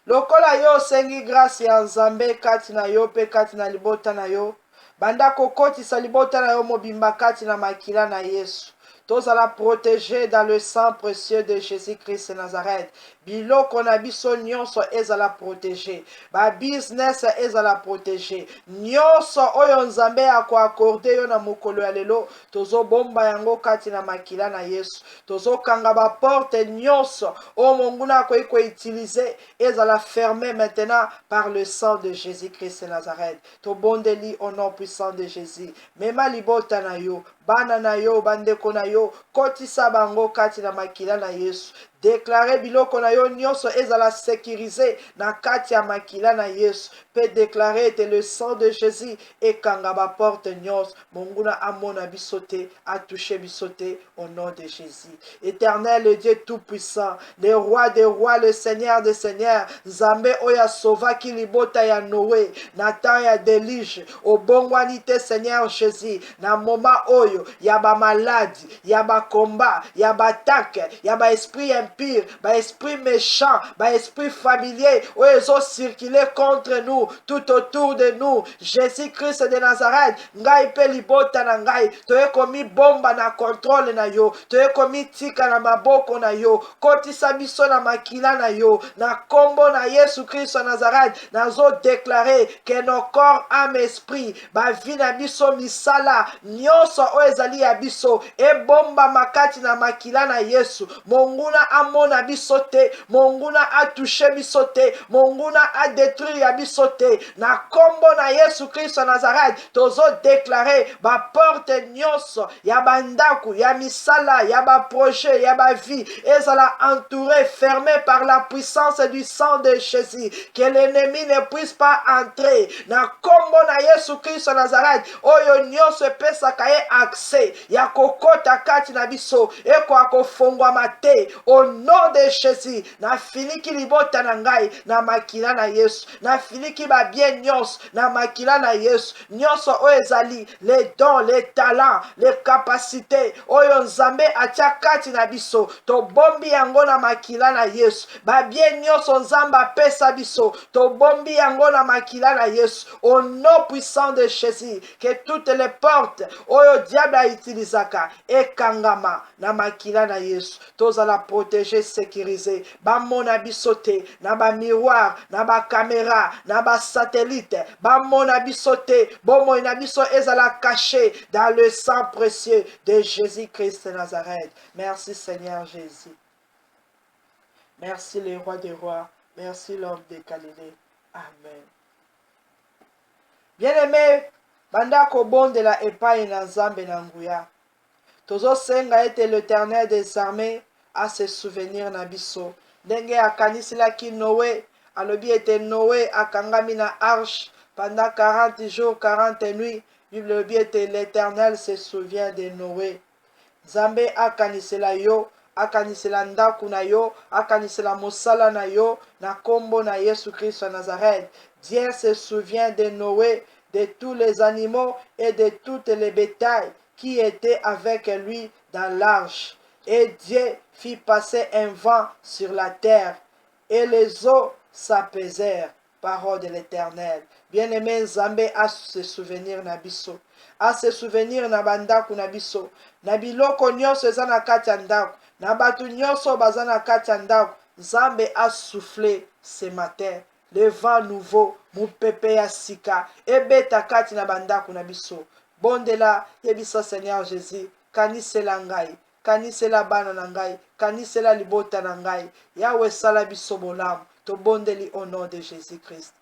lokola yo sengi grâce ya Nzambe kati na yo pe kati na libota na yo, banda kokotisa libota na yo mobimba kati na makila na Yesu. Tozala protégé dans le sang précieux de Jésus-Christ Nazareth. Biloko na biso nyonso ezala protégé. Ba business ezala protégé. Nyonso oyo Nzambe ako accordé yo na mokolo ya lelo, tozo bomba yango kati na makila na Yesu. Tozo kanga ba porte nyonso o monguna ko utiliser ezala fermé maintenant par le sang de Jésus-Christ Nazareth. To bondeli au nom puissant de Jésus. Mema libota na yo, bana na yo, bandeko na yo, kotisa bango kati na makila na Yesu. déclarer biloko na yo nyonso ezala sécurisé na kati ya makila na Yesu. Peut déclarer que le sang de Jésus ekanga ba porte nyonso. Monguna amona bisote, a touché bisote au nom de Jésus. Éternel, le Dieu tout-puissant, le roi des rois, le Seigneur des seigneurs, Nzambe oya sova kilibota ya Noé, na temps ya déluge, obongwanite Seigneur Jésus, na moment oyo, ya ba maladie, ya ba combat, ya ba attaque, ya ba esprit impur, ba esprit méchant, ba esprit familier, oyo zo circuler contre nous, tout autour de nous. Jésus-Christ de Nazareth, ngai pe libota na ngai, toye komi bomba na contrôle na yo, toye komi tika na maboko na yo, kotisa biso na makila na yo, na kombo na Yesu Christ de Nazareth, nazo déclarer que nos corps, âme, esprit, ba vie na biso misala, nyonso o ezali ya biso, e bomba makati na makila na Yesu, monguna amona biso te, monguna a touché biso te, monguna a détruit ya biso te, na kombo na Yesu Christ de Nazareth, tozo déclarer ba porte nyonso, ya bandaku, ya misala, ya ba projet, ya ba vie, ezala entouré, fermé par la puissance du sang de Jésus, que l'ennemi ne puisse pas entrer, na kombo na Yesu Christ de Nazareth, oyo nyonso epesaka ye accès, ya kokota kati na biso, eko akofongwama te, au nom de Jésus, na filiki libota na ngai, na makila na Yesu, na filiki ba bien nyonso, na makila na Yesu, nyonso oyo ezali, les dons, les talents, les capacités, oyo Nzambe atia kati na biso, to bombi yango na makila na Yesu, ba bien nyonso Nzambe apesa biso, to bombi yango na makila na Yesu, au nom puissant de Jésus, que toutes les portes, oyo diable a utilisaka, ekangama na makila na Yesu, tozala protéger, sécuriser, ba mona bisote, na ba miroir, na ba caméra, na ba satellite, ba mona bisote, bomo na biso ezala caché dans le sang précieux de Jésus-Christ de Nazareth. Merci Seigneur Jésus. Merci le roi des rois. Merci l'homme de Galilée. Amen. Bien-aimé, bandako bonde la epai na Nzambe na nguya. Tozo senga ete l'Éternel des armées à se souvenir na biso. Ndenge akanisila Noé, alobi ete Noé akangami na arche pendant 40 jours, 40 nuits. Bible lobi ete l'Éternel se souvient de Noé. Nzambe akanisela yo, akanisela ndaku na yo, akanisela mosala na yo, na kombo na Yesu Christ de Nazareth. Dieu se souvient de Noé, de tous les animaux et de toutes les bétails qui étaient avec lui dans l'arche. Et Dieu fit passer un vent sur la terre, et les eaux s'apaisèrent. Parole de l'Éternel. Bien-aimé, Nzambe a se souvenir na biso, a se souvenir na bandaku na biso, na biloko nyonso eza na kati ya ndako, na batu nyonso baza na kati ya ndako. Nzambe a soufflé ce matin le vent nouveau, mupepe ya sika, ebeta kati na bandaku na biso. Bondela yebisa Seigneur Jésus, kanisela ngai, kanisela bana na ngai, kanisela libota na ngai, yawe sala biso bolamu, to bondeli au nom de Jésus-Christ.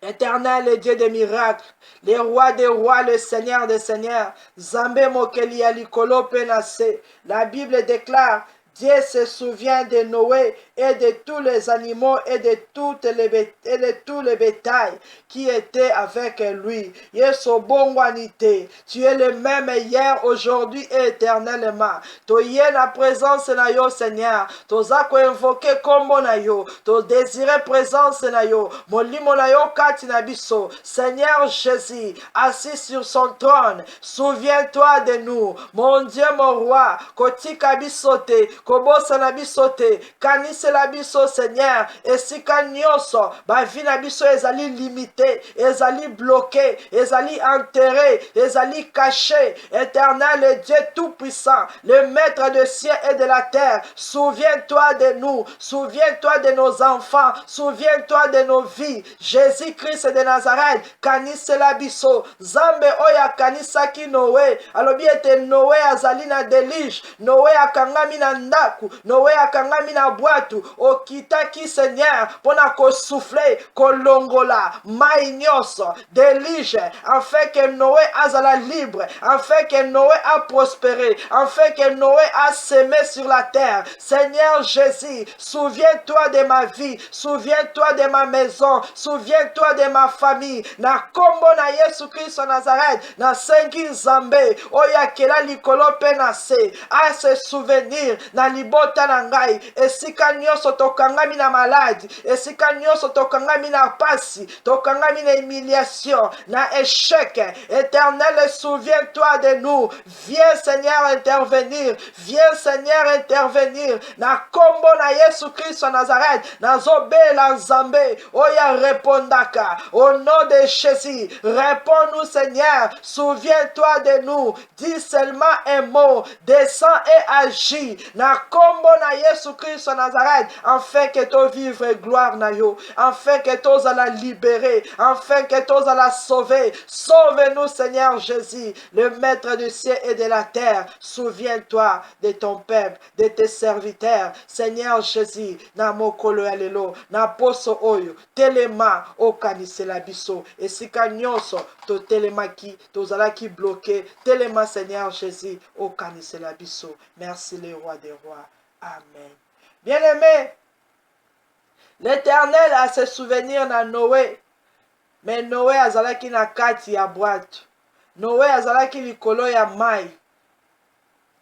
Éternel, le Dieu des miracles, le roi des rois, le Seigneur des seigneurs, Zambé mokeli ya likolo penase. La Bible déclare, Dieu se souvient de Noé et de tous les animaux et de tous les bétails qui étaient avec lui. Yeso bongwanite, tu es le même hier, aujourd'hui et éternellement. To yé na présence na yo, Seigneur. To zako invoqué kombo na yo. To désiré présence na yo. Molimo na yo kati na biso. Seigneur Jésus, assis sur son trône, souviens-toi de nous. Mon Dieu, mon roi, kotika bisote, kobosa na bisote, kanise la biso, Seigneur, esika nyonso, ba vie na biso ezali limité, ezali bloqué, ezali enterré, ezali caché. Éternel, le Dieu tout-puissant, le maître de ciel et de la terre, souviens-toi de nous, souviens-toi de nos enfants, souviens-toi de nos vies. Jésus-Christ de Nazareth, kanise la biso, Zambe oya kanisa ki Noé, alobi ete Noé azali na déluge, Noé akangami na ndaku Noé akangami na bwatu okitaki Seigneur pona ko souffler kolongola mai nyonso delige afin que Noé azala libre, afin que Noé a prospéré, afin que Noé a semé sur la terre. Seigneur Jésus, souviens-toi de ma vie, souviens-toi de ma maison, souviens-toi de ma famille. Na kombo na Yesu Christ Nazareth, na sengi Nzambe oya kela likolo pe na se, a se souvenir na libota na ngai, esika nyonso tokangami na maladi, esika nyonso tokangami na pasi, tokangami na humiliation, na échec. Éternel, souviens-toi de nous. Viens Seigneur intervenir, viens Seigneur intervenir. Na kombo na Yesu Christ Nazareth, na zobela Nzambe oya répondaka au nom de Jésus. Réponds-nous Seigneur, souviens-toi de nous. Dis seulement un mot, descends et agis. Na kombo na Yesu Christ Nazareth, afin que tu vivre gloire na yo, afin que tu la libérer, afin que tu la sauver. Sauve-nous Seigneur Jésus, le maître du ciel et de la terre. Souviens-toi de ton peuple, de tes serviteurs. Seigneur Jésus, na mokolo ya lelo, na poso oyo, telema okanisela biso. Esika nyonso, to telemaki, tozalaki bloqué. Telema Seigneur Jésus, okanisela biso. Merci le roi des rois. Amen. Bien-aimé, l'Éternel a ses souvenirs na Noé. Mais Noé azalaki na kati ya boîte. Noé azalaki likolo ya mai.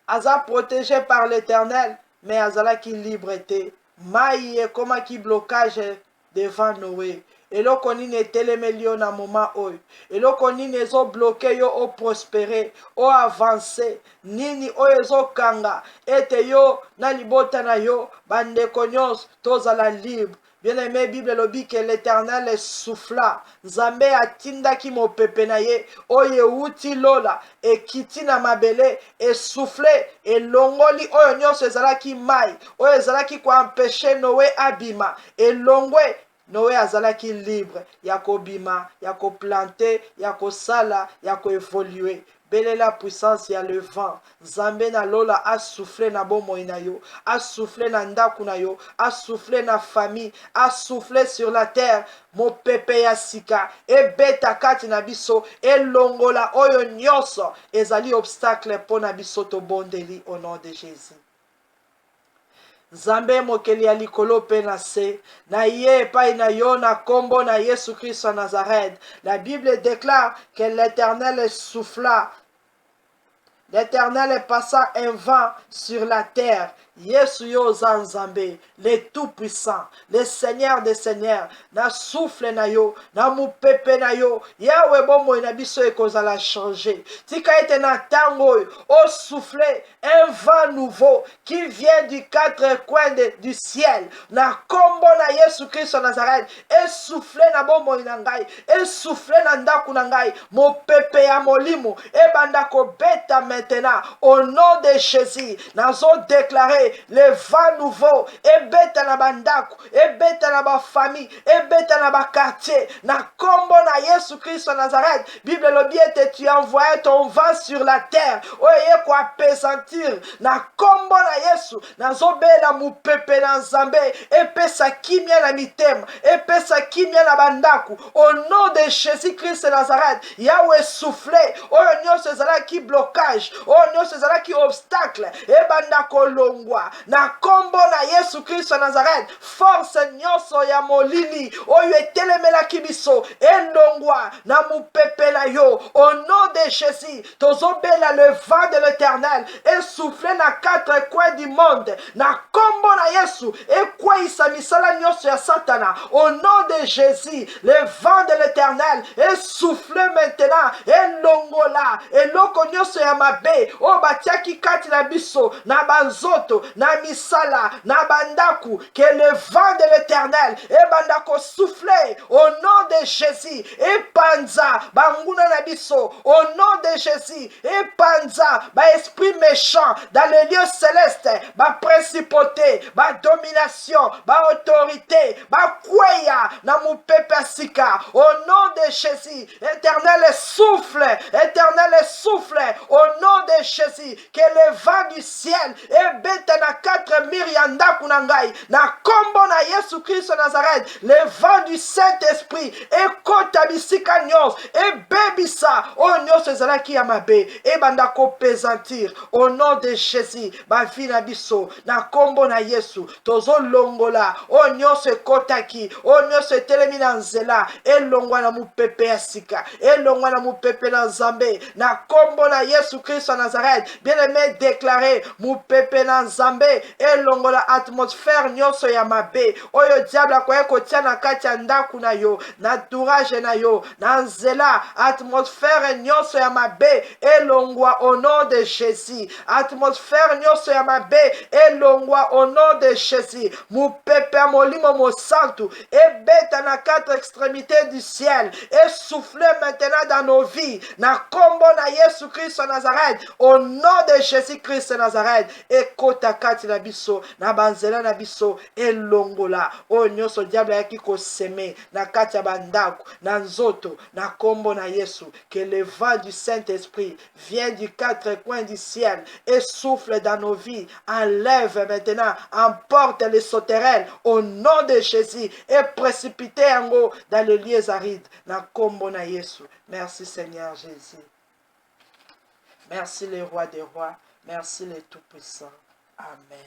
Aza protégé par l'Éternel, mais azalaki liberté. Mai ekomaki blocage devant Noé. Eloko nini etelemeli yo na moment oyo. Eloko nini ezo bloqué yo o prospérer, o avancer. Nini oyo ezo kanga ete yo na libota na yo bandeko nyonso tozala libre. Bien-aimé, Bible lobi que l'Éternel souffla. Nzambe atindaki mopepe na ye oye uti lola ekiti na mabele e souffle e longoli oyo nyonso ezalaki mai oyo ezalaki ko empêcher Noé abima e longwe Noé azalaki libre ya kobima, ya koplanter, ya kosala, ya koévoluer. Belle la puissance ya le vent. Nzambe na lola a soufflé na bomoi na yo, a soufflé na ndaku na yo, a soufflé na famille, a soufflé sur la terre. Mo pepe ya sika e beta kati na biso e longola oyo nyonso ezali obstacle po na biso to bondeli au nom de Jésus. Nzambe mokeli ya likolo pe na se, na ye epai na yo na kombo na Yesu Christ wa Nazareth. La Bible déclare que l'Éternel souffla. L'Éternel passa un vent sur la terre. Yesu yo Nzambe, le tout-puissant, le Seigneur des seigneurs, na souffle na yo, na mupepe na yo, yawe bomo na biso ekozala changer. Tika ete na tango au souffler un vent nouveau qui vient du quatre coins du ciel. Na kombo na Yesu Christ wa Nazareth, et souffler na bomo na ngai, et souffler na ndaku na ngai, mopepe ya molimo, e bandako beta maintenant au nom de Jésus. Nazo déclarer le vent nouveau, et beta na bandako, et beta na ba famille, et beta na ba quartier, na kombo na Yesu Christ wa Nazareth. Bible lobi ete tu envoies ton vent sur la terre, oye ko apesantir, na kombo na Yesu, nazo bela mupepe na Nzambe, et pesa kimia na mitema, et pesa kimia na bandako, au nom de Jésus Christ de Nazareth. Yahweh soufflé, oyo nyonso ezalaki blocage, oyo nyonso ezalaki obstacle, e bandako longwa, na kombo na Yesu Christ wa Nazareth. Force nyonso ya molili oyo etelemelaki biso elongwa na mupepe na yo, au nom de Jésus. Tozobela le vent de l'Éternel et souffler na quatre coins du monde, na kombo na Yesu ekweyisa misala nyonso ya Satana, au nom de Jésus. Le vent de l'Éternel est soufflé maintenant elongola eloko nyonso ya mabe o batiaki kati na biso, na banzoto, na misala, na bandaku, que le vent de l'Éternel et bandako souffler au nom de Jésus, et panza banguna na biso au nom de Jésus, et panza ba esprit méchant dans les lieux célestes, ba principauté, ba domination, ba autorité, ba kweya na mupepe sika, au nom de Jésus. Éternel souffle, Éternel souffle au nom de Jésus, que le vent du ciel ebeta na 4 murs ya ndaku na ngai, na kombo na Yesu Christ Nazareth, le vent du Saint-Esprit ekota bisika nyonso, ebebisa oyo nyonso ezalaki ya mabe, ebanda kopesantir au nom de Jésus, bavi na biso, na kombo na Yesu, tozolongola oyo nyonso ekotaki, oyo nyonso etelemi na nzela, elongwa na mupepe ya sika, elongwa na mupepe na Nzambe, na kombo na Yesu Christ Nazareth, bien-aimé déclaré, mupepe na Nzambe, elongola atmosphère nyonso ya mabe, oyo diable akoye kotia na kati ya ndaku na yo, na tourage na yo, na nzela, atmosphère nyonso ya mabe, elongwa au nom de Jésus, atmosphère nyonso ya mabe, elongwa au nom de Jésus, mupepe ya molimo mosantu, ebeta na 4 extrémités du ciel, et souffle maintenant dans nos vies, na kombo na Yesu Christ Nazareth, au nom de Jésus Christ Nazareth, ekota kati na biso, na banzela na biso, elongola, o nyonso diable ayaki koseme, na kati ya bandako, na nzoto, na kombo na Yesu, que le vent du Saint-Esprit vient du 4 coins du ciel, et souffle dans nos vies, enlève maintenant, emporte les sauterelles, au nom de Jésus, et précipite en haut dans les lieux arides, na kombo na Yesu. Merci Seigneur Jésus. Merci le roi des rois. Merci le tout-puissant. Amen.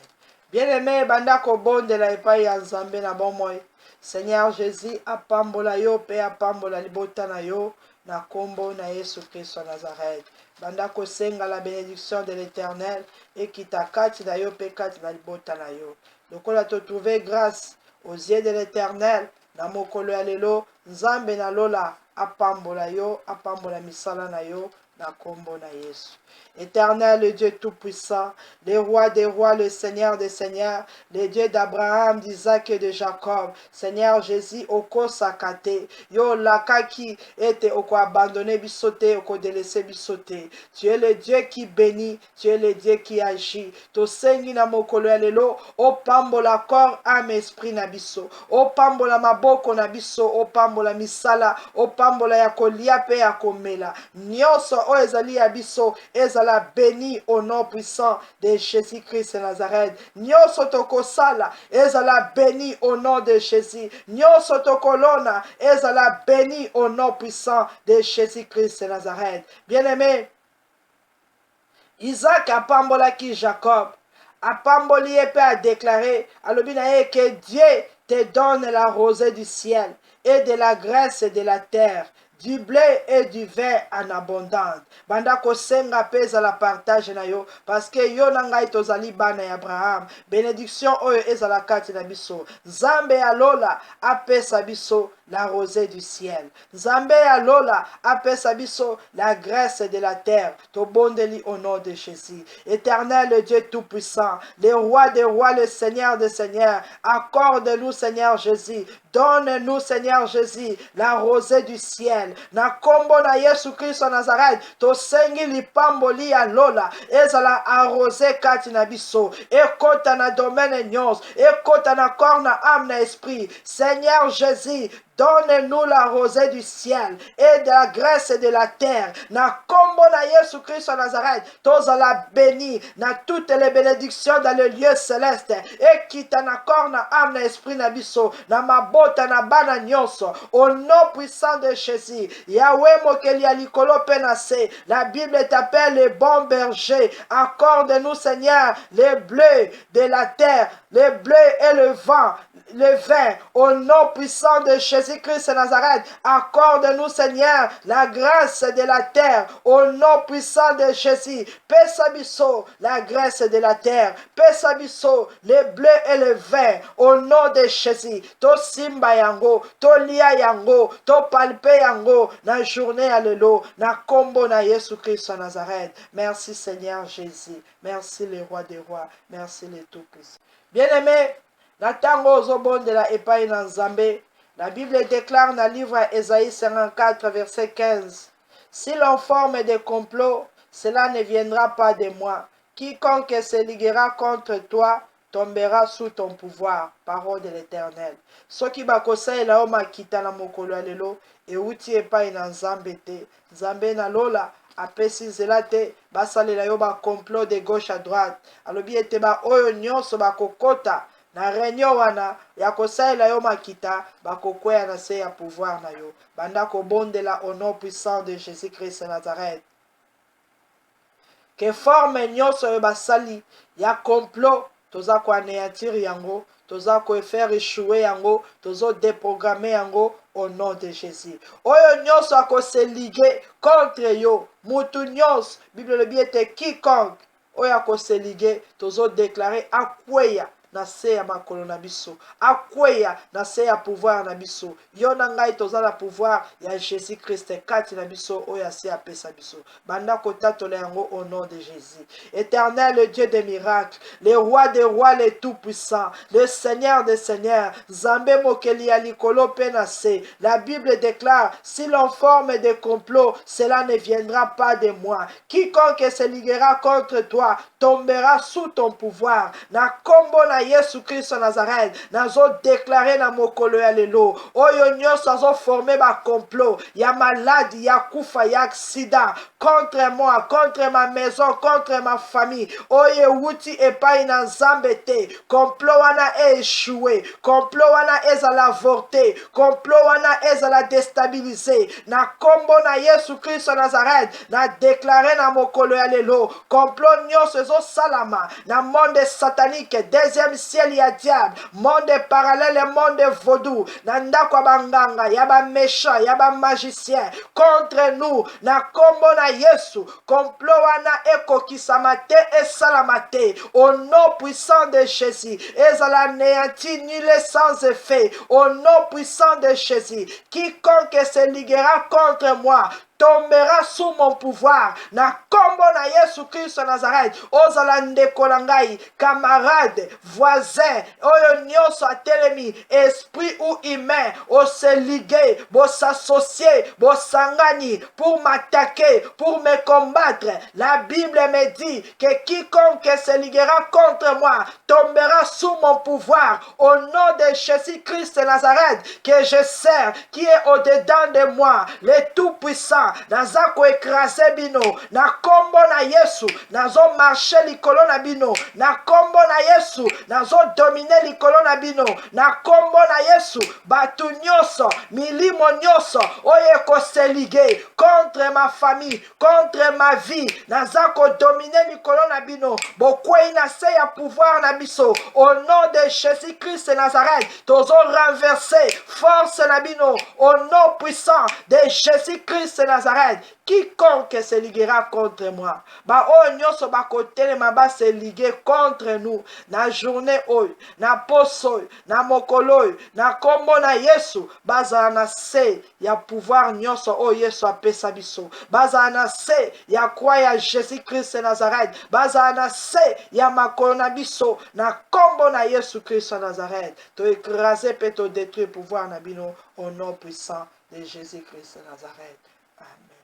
Bien-aimé, bandako bonde la epai ya Nzambe na bomoi. Seigneur Jésus, apambola yo pe apambola libota na yo na kombo na Yesu Christ Nazareth. Bandako senga la bénédiction de l'Éternel et kita kati na yo pe kati na libota na yo. Lokola to trouver grâce aux yeux de l'Éternel na mokolo ya lelo, Nzambe na lola apambola yo, apambola misala na yo na kombo na Yesu. Éternel, le Dieu tout-puissant, le roi des rois, le Seigneur des seigneurs, le Dieu d'Abraham, d'Isaac et de Jacob, Seigneur Jésus, oko sakate, yo lakaki ete oko abandonné bisote, oko délaissé bisote. Tu es le Dieu qui bénit, tu es le Dieu qui agit. To sengi na mokolo ya lelo, o pambola corps, âme, esprit na biso, o pambola maboko na biso, o pambola misala, o pambola ya kolia pe ya komela. Nyonso o ezali ya biso, ezala béni au nom puissant de Jésus-Christ Nazareth. Nyonso tokosala, ezala béni au nom de Jésus. Nyonso tokolona, ezala béni au nom puissant de Jésus-Christ Nazareth. Bien-aimé, Isaac apambolaki Jacob, apamboli epe a déclaré, alobi na ye que Dieu te donne la rosée du ciel et de la graisse de la terre, du blé et du vin en abondance. Banda kosenga pesa la partage na yo, parce que yo na ngai tozali bana ya Abraham. Bénédiction oyo ezala kati na biso. Nzambe alola apesa biso la rosée du ciel. Nzambe alola apesa biso la graisse de la terre. Tobondeli au nom de Jésus. Éternel, le Dieu tout-puissant, le roi des rois, le Seigneur des seigneurs, accorde-nous, Seigneur Jésus. Donne-nous, Seigneur Jésus, la rosée du ciel. Na kombo na Yesu Christ Nazareth, to sengi lipamboli ya lola, ezala arrosé kati na biso, ekota na domaine nyonso, ekota na corps, na âme, na esprit. Seigneur Jésus, donne-nous la rosée du ciel et de la graisse de la terre. Na kombo na Yesu Christ Nazareth, tozala béni na toutes les bénédictions dans le lieu céleste. Et kita na corps, na âme, na esprit na biso, na mabota na bana nyonso. Au nom puissant de Jésus, Yahweh mokeli ya likolo penase, la Bible t'appelle le bon berger. Accorde-nous, Seigneur, les bleus de la terre, les bleus et le vent, le vin, au nom puissant de Jésus-Christ Nazareth. Accorde-nous, Seigneur, la grâce de la terre, au nom puissant de Jésus. Pesabiso, la graisse de la terre. Pesabiso, les bleus et le vin, au nom de Jésus. To simba yango, to lia yango, to palpe yango, na journée alelo, na kombo na Yesu Christ Nazareth. Merci Seigneur Jésus. Merci le roi des rois. Merci le tout-puissant. Bien-aimé, na tango ozobonde la epai na Nzambe, la Bible déclare dans le livre Ésaïe 54, verset 15, « Si l'on forme des complots, cela ne viendra pas de moi. Quiconque se liguera contre toi tombera sous ton pouvoir. » Parole de l'Éternel. Soki bakosaela o makita na mokolo ya lelo, euti epai na Nzambe te. Nzambe na lola apesi nzela te basalela yo complot de gauche à droite. Alobi ete oyo nyonso bakokota na réunion wana ya kosalela yo makita bakokwea na se ya pouvoir na yo. Banda kobondela au nom puissant de Jésus-Christ Nazareth. Que forme nyonso oyo basali ya complot toza koanéantir yango, toza kofaire échouer yango, tozo déprogrammer yango au nom de Jésus. Oyo nyonso akose ligue contre yo, mutu nyonso, Bible lobi ete quiconque oyo akose ligue tozo déclarer akweya na se ya makolo na biso, akweya na se ya pouvoir na biso. Yo na ngai toza na pouvoir ya Jésus Christ kati na biso oyo ase apesa biso. Banda kotatola yango au nom de Jésus. Éternel, le Dieu des miracles, le roi des rois, le tout-puissant, le Seigneur des seigneurs, Zambé mokeli ya likolo pe na se. La Bible déclare, si l'on forme des complots, cela ne viendra pas de moi. Quiconque se liguera contre toi tombera sous ton pouvoir. Na kombo na Yesu Christ Nazareth, nazo déclaré na mokolo ya lelo, oyo nyonso azo formé ba complot, ya maladie, ya kufa, ya accident, contre moi, contre ma maison, contre ma famille, oyo wuti epai na nzambe te, complot wana échoué, complot wana ezala avorté, complot wana ezala déstabilisé, na kombo na Yesu Christ Nazareth, na déclaré na mokolo ya lelo, complot nyonso ezo salama, na monde satanique, deuxième ciel ya diable, monde parallèle, monde vaudou, na ndako ya banganga, ya ba méchant, ya ba magicien, contre nous, na kombo na Yesu, complot wana ekokisama te esalama te, au nom puissant de Jésus, ezala néanti nul sans effet, au nom puissant de Jésus, quiconque se liguera contre moi, tombera sous mon pouvoir. Na kombo na Yesu Christ Nazareth, ozala ndeko na ngai, camarade, voisin, oyo nyonso atelemi, esprit ou humain, o se liguer, bo s'associer, bo sangani, pour m'attaquer, pour me combattre. La Bible me dit que quiconque se liguera contre moi tombera sous mon pouvoir. Au nom de Jésus Christ Nazareth, que je sers, qui est au-dedans de moi, le tout-puissant, naza ko écraser bino, na kombo na Yesu, nazo marcher likolo na bino, na kombo na Yesu, nazo dominer likolo na bino, na kombo na Yesu, batu nyonso, milimo nyonso, oye ko se ligue contre ma famille, contre ma vie, naza ko dominer likolo na bino, bokwei na se ya pouvoir na biso, au nom de Jésus-Christ Nazareth, tozo renverser force na bino, au nom puissant de Jésus-Christ Nazareth. Quiconque se liguera contre moi, ba o nyonso ba kotelema ba se liguer contre nous, na journée oyo, na poso oyo, na mokolo oyo, na kombo na Yesu, bazala na se ya pouvoir nyonso o Yesu apesa biso, bazala na se ya kwa ya Jésus-Christ Nazareth, bazala na se ya makolo na biso, na kombo na Yesu Christ Nazareth, to écraser pe to détruire pouvoir na bino, au nom puissant de Jésus-Christ Nazareth. Amen.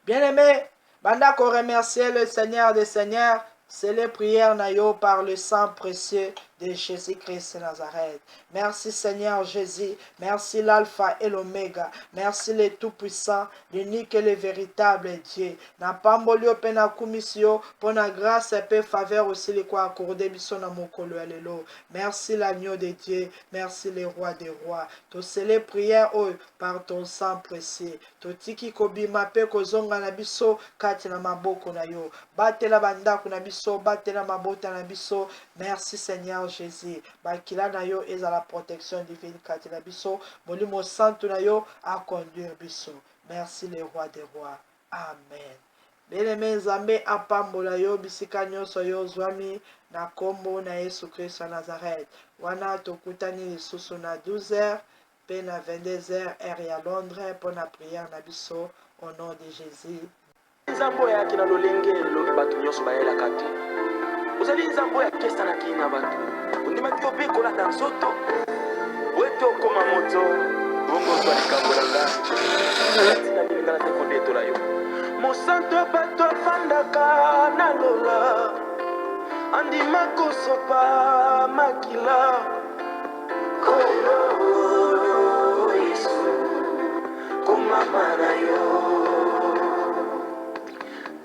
Bien-aimé, banda ko remercier le Seigneur des Seigneurs, c'est les prières na yo par le sang précieux de Jésus-Christ Nazareth. Merci Seigneur Jésus, merci l'alpha et l'oméga, merci le tout-puissant, l'unique et le véritable Dieu. Na pambolio pe na kumisio, pour na grâce et pe faveur aussi les quoi accordé biso na mokolo alelo. Merci l'agneau de Dieu, merci le roi des rois. Tous les prières oh, par ton sang précieux. Totiki kobima pe kozonga na biso kati na maboko na yo. Batela bandako na biso, batela mabota na biso. Merci Seigneur Jésus. Bakila na yo est à la protection divine kati na biso. Molimo santo na yo à conduire biso. Merci le roi des rois. Amen. Bien-aimé Nzambe apambola yo bisika nyonso yo zwami na kombo na Yesu Christ wa Nazareth. Wana tokutani lisusu na 12h pe na 22h heure ya Londres pour la prière na biso au nom de Jésus.
Nzambo ya kina lolenge lobi batu nyonso bayela kati. Uzali nzambo ya kesta na kina batu. Undima kyo pe kola ta soto. Weto koma moto. Bongo kwa nikambolanga. Tina ningala te konde tola yo. Mosanto bato fandaka na lola. Andima kosopa makila. Kono Yesu kumama na yo.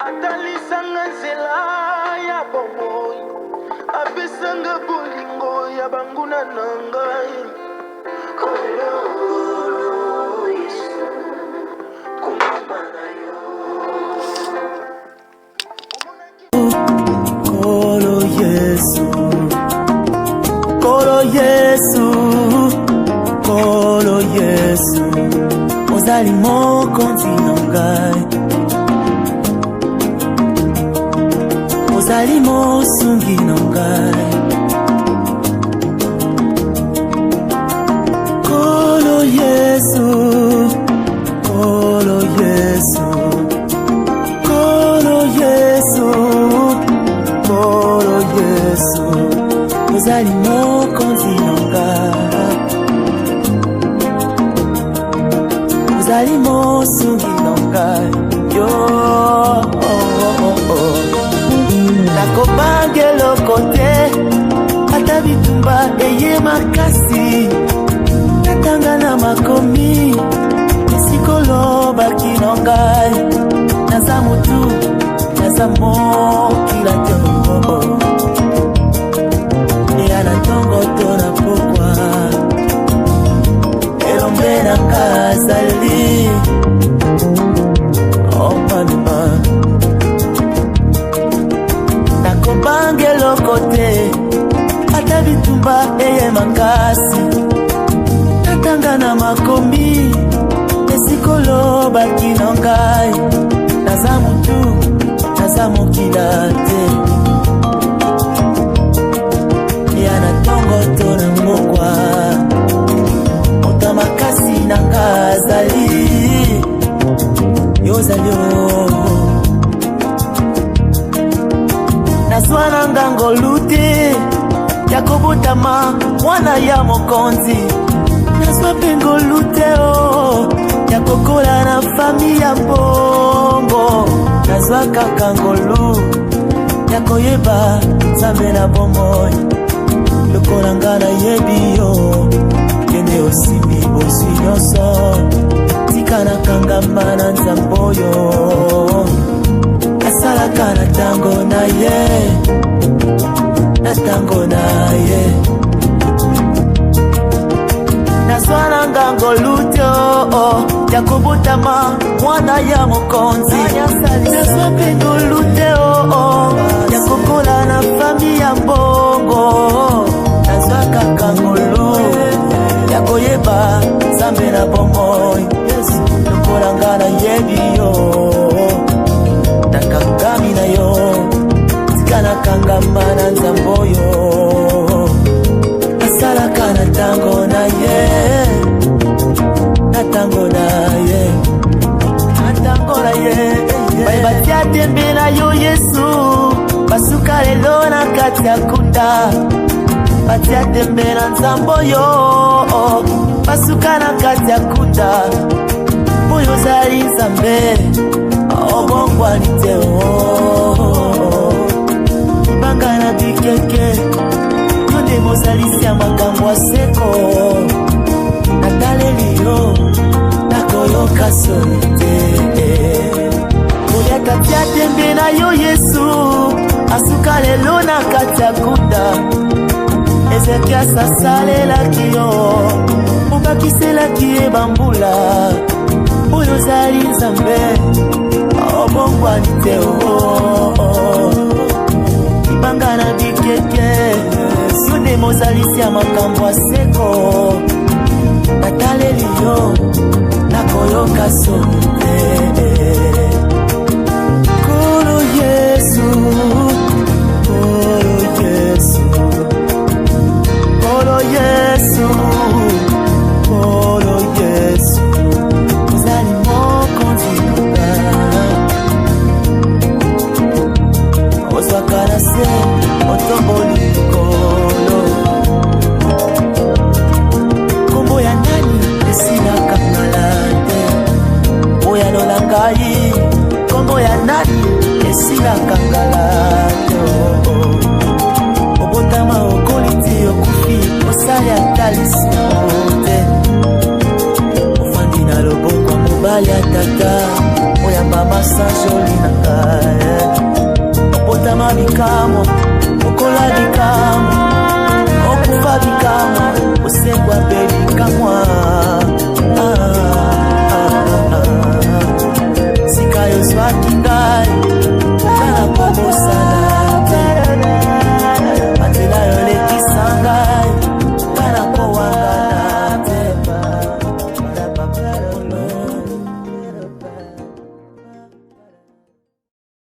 atalisanga nzela ya bomoi, apesanga bolingo ya banguna na ngai. Kolo Yesu, komama na yo.
Kolo Yesu, Kolo Yesu, Kolo Yesu, ozali mokonzi na ngai, ozali mosungi na ngai. Kolo Yesu, Kolo Yesu, Kolo Yesu, Kolo Yesu, ozali mokonzi na ngai, ozali mosungi na ngai. Yo nakobange lokote ata bitumba eye makasi, natanga na makomi esikolo baki na ngai. Naza mutu, naza mokila te eya na ntongo to na pokwa elombe na ngazali. Oh mama, nakobange lokote ata bitumba eye makasi, natanga na makomi esikolo baki na ngai. Naza mutu, naza mokila te eya na ntongo to na mokwa moto makasi na ngazali. Yozali nazwana ngango lute ya kobutama mwana ya mokonzi, nazwa pengo lute ya kokola na fami ya bongo, nazwa kaka ngolu ya koyeba nzambe na bomoi. Lokola nga nayebi yo kende osimi bosi nyonso, tika nakangama na nzambe oyo asalaka na tango na ye, na tango na ye. Nazwana ngango lute ya kobutama mwana ya mokonzi, nazwa pendo lute ya kokola na fami ya mbongo, nazwa kaka ngolu ya koyeba nzambe na bomoi. Lokola nga nayebi yo nakangami na yo, tika nakangama na nzambe oyo asalaka na tango na ye, na tango na ye, na tango na ye. Baye batia tembe na yo Yesu, basuka lelo na kati ya kunda, batia tembe na nzambe oyo basuka na kati ya kunda. Oyo zali nzambe obongwani te banga na bikeke yonde mozalisi ya makambo aseko. Nataleli yo nakoyoka soni te, koyaka tia tembe na yo Yesu, asuka lelo na kati ya kuda. Ezekias asalelaki yo, obakiselaki ye bambula. Oyo zali nzambe obongwani te banga na bikeke yonde mozalisi ya makambo aseko. Nataleli yo nakoyoka soni te.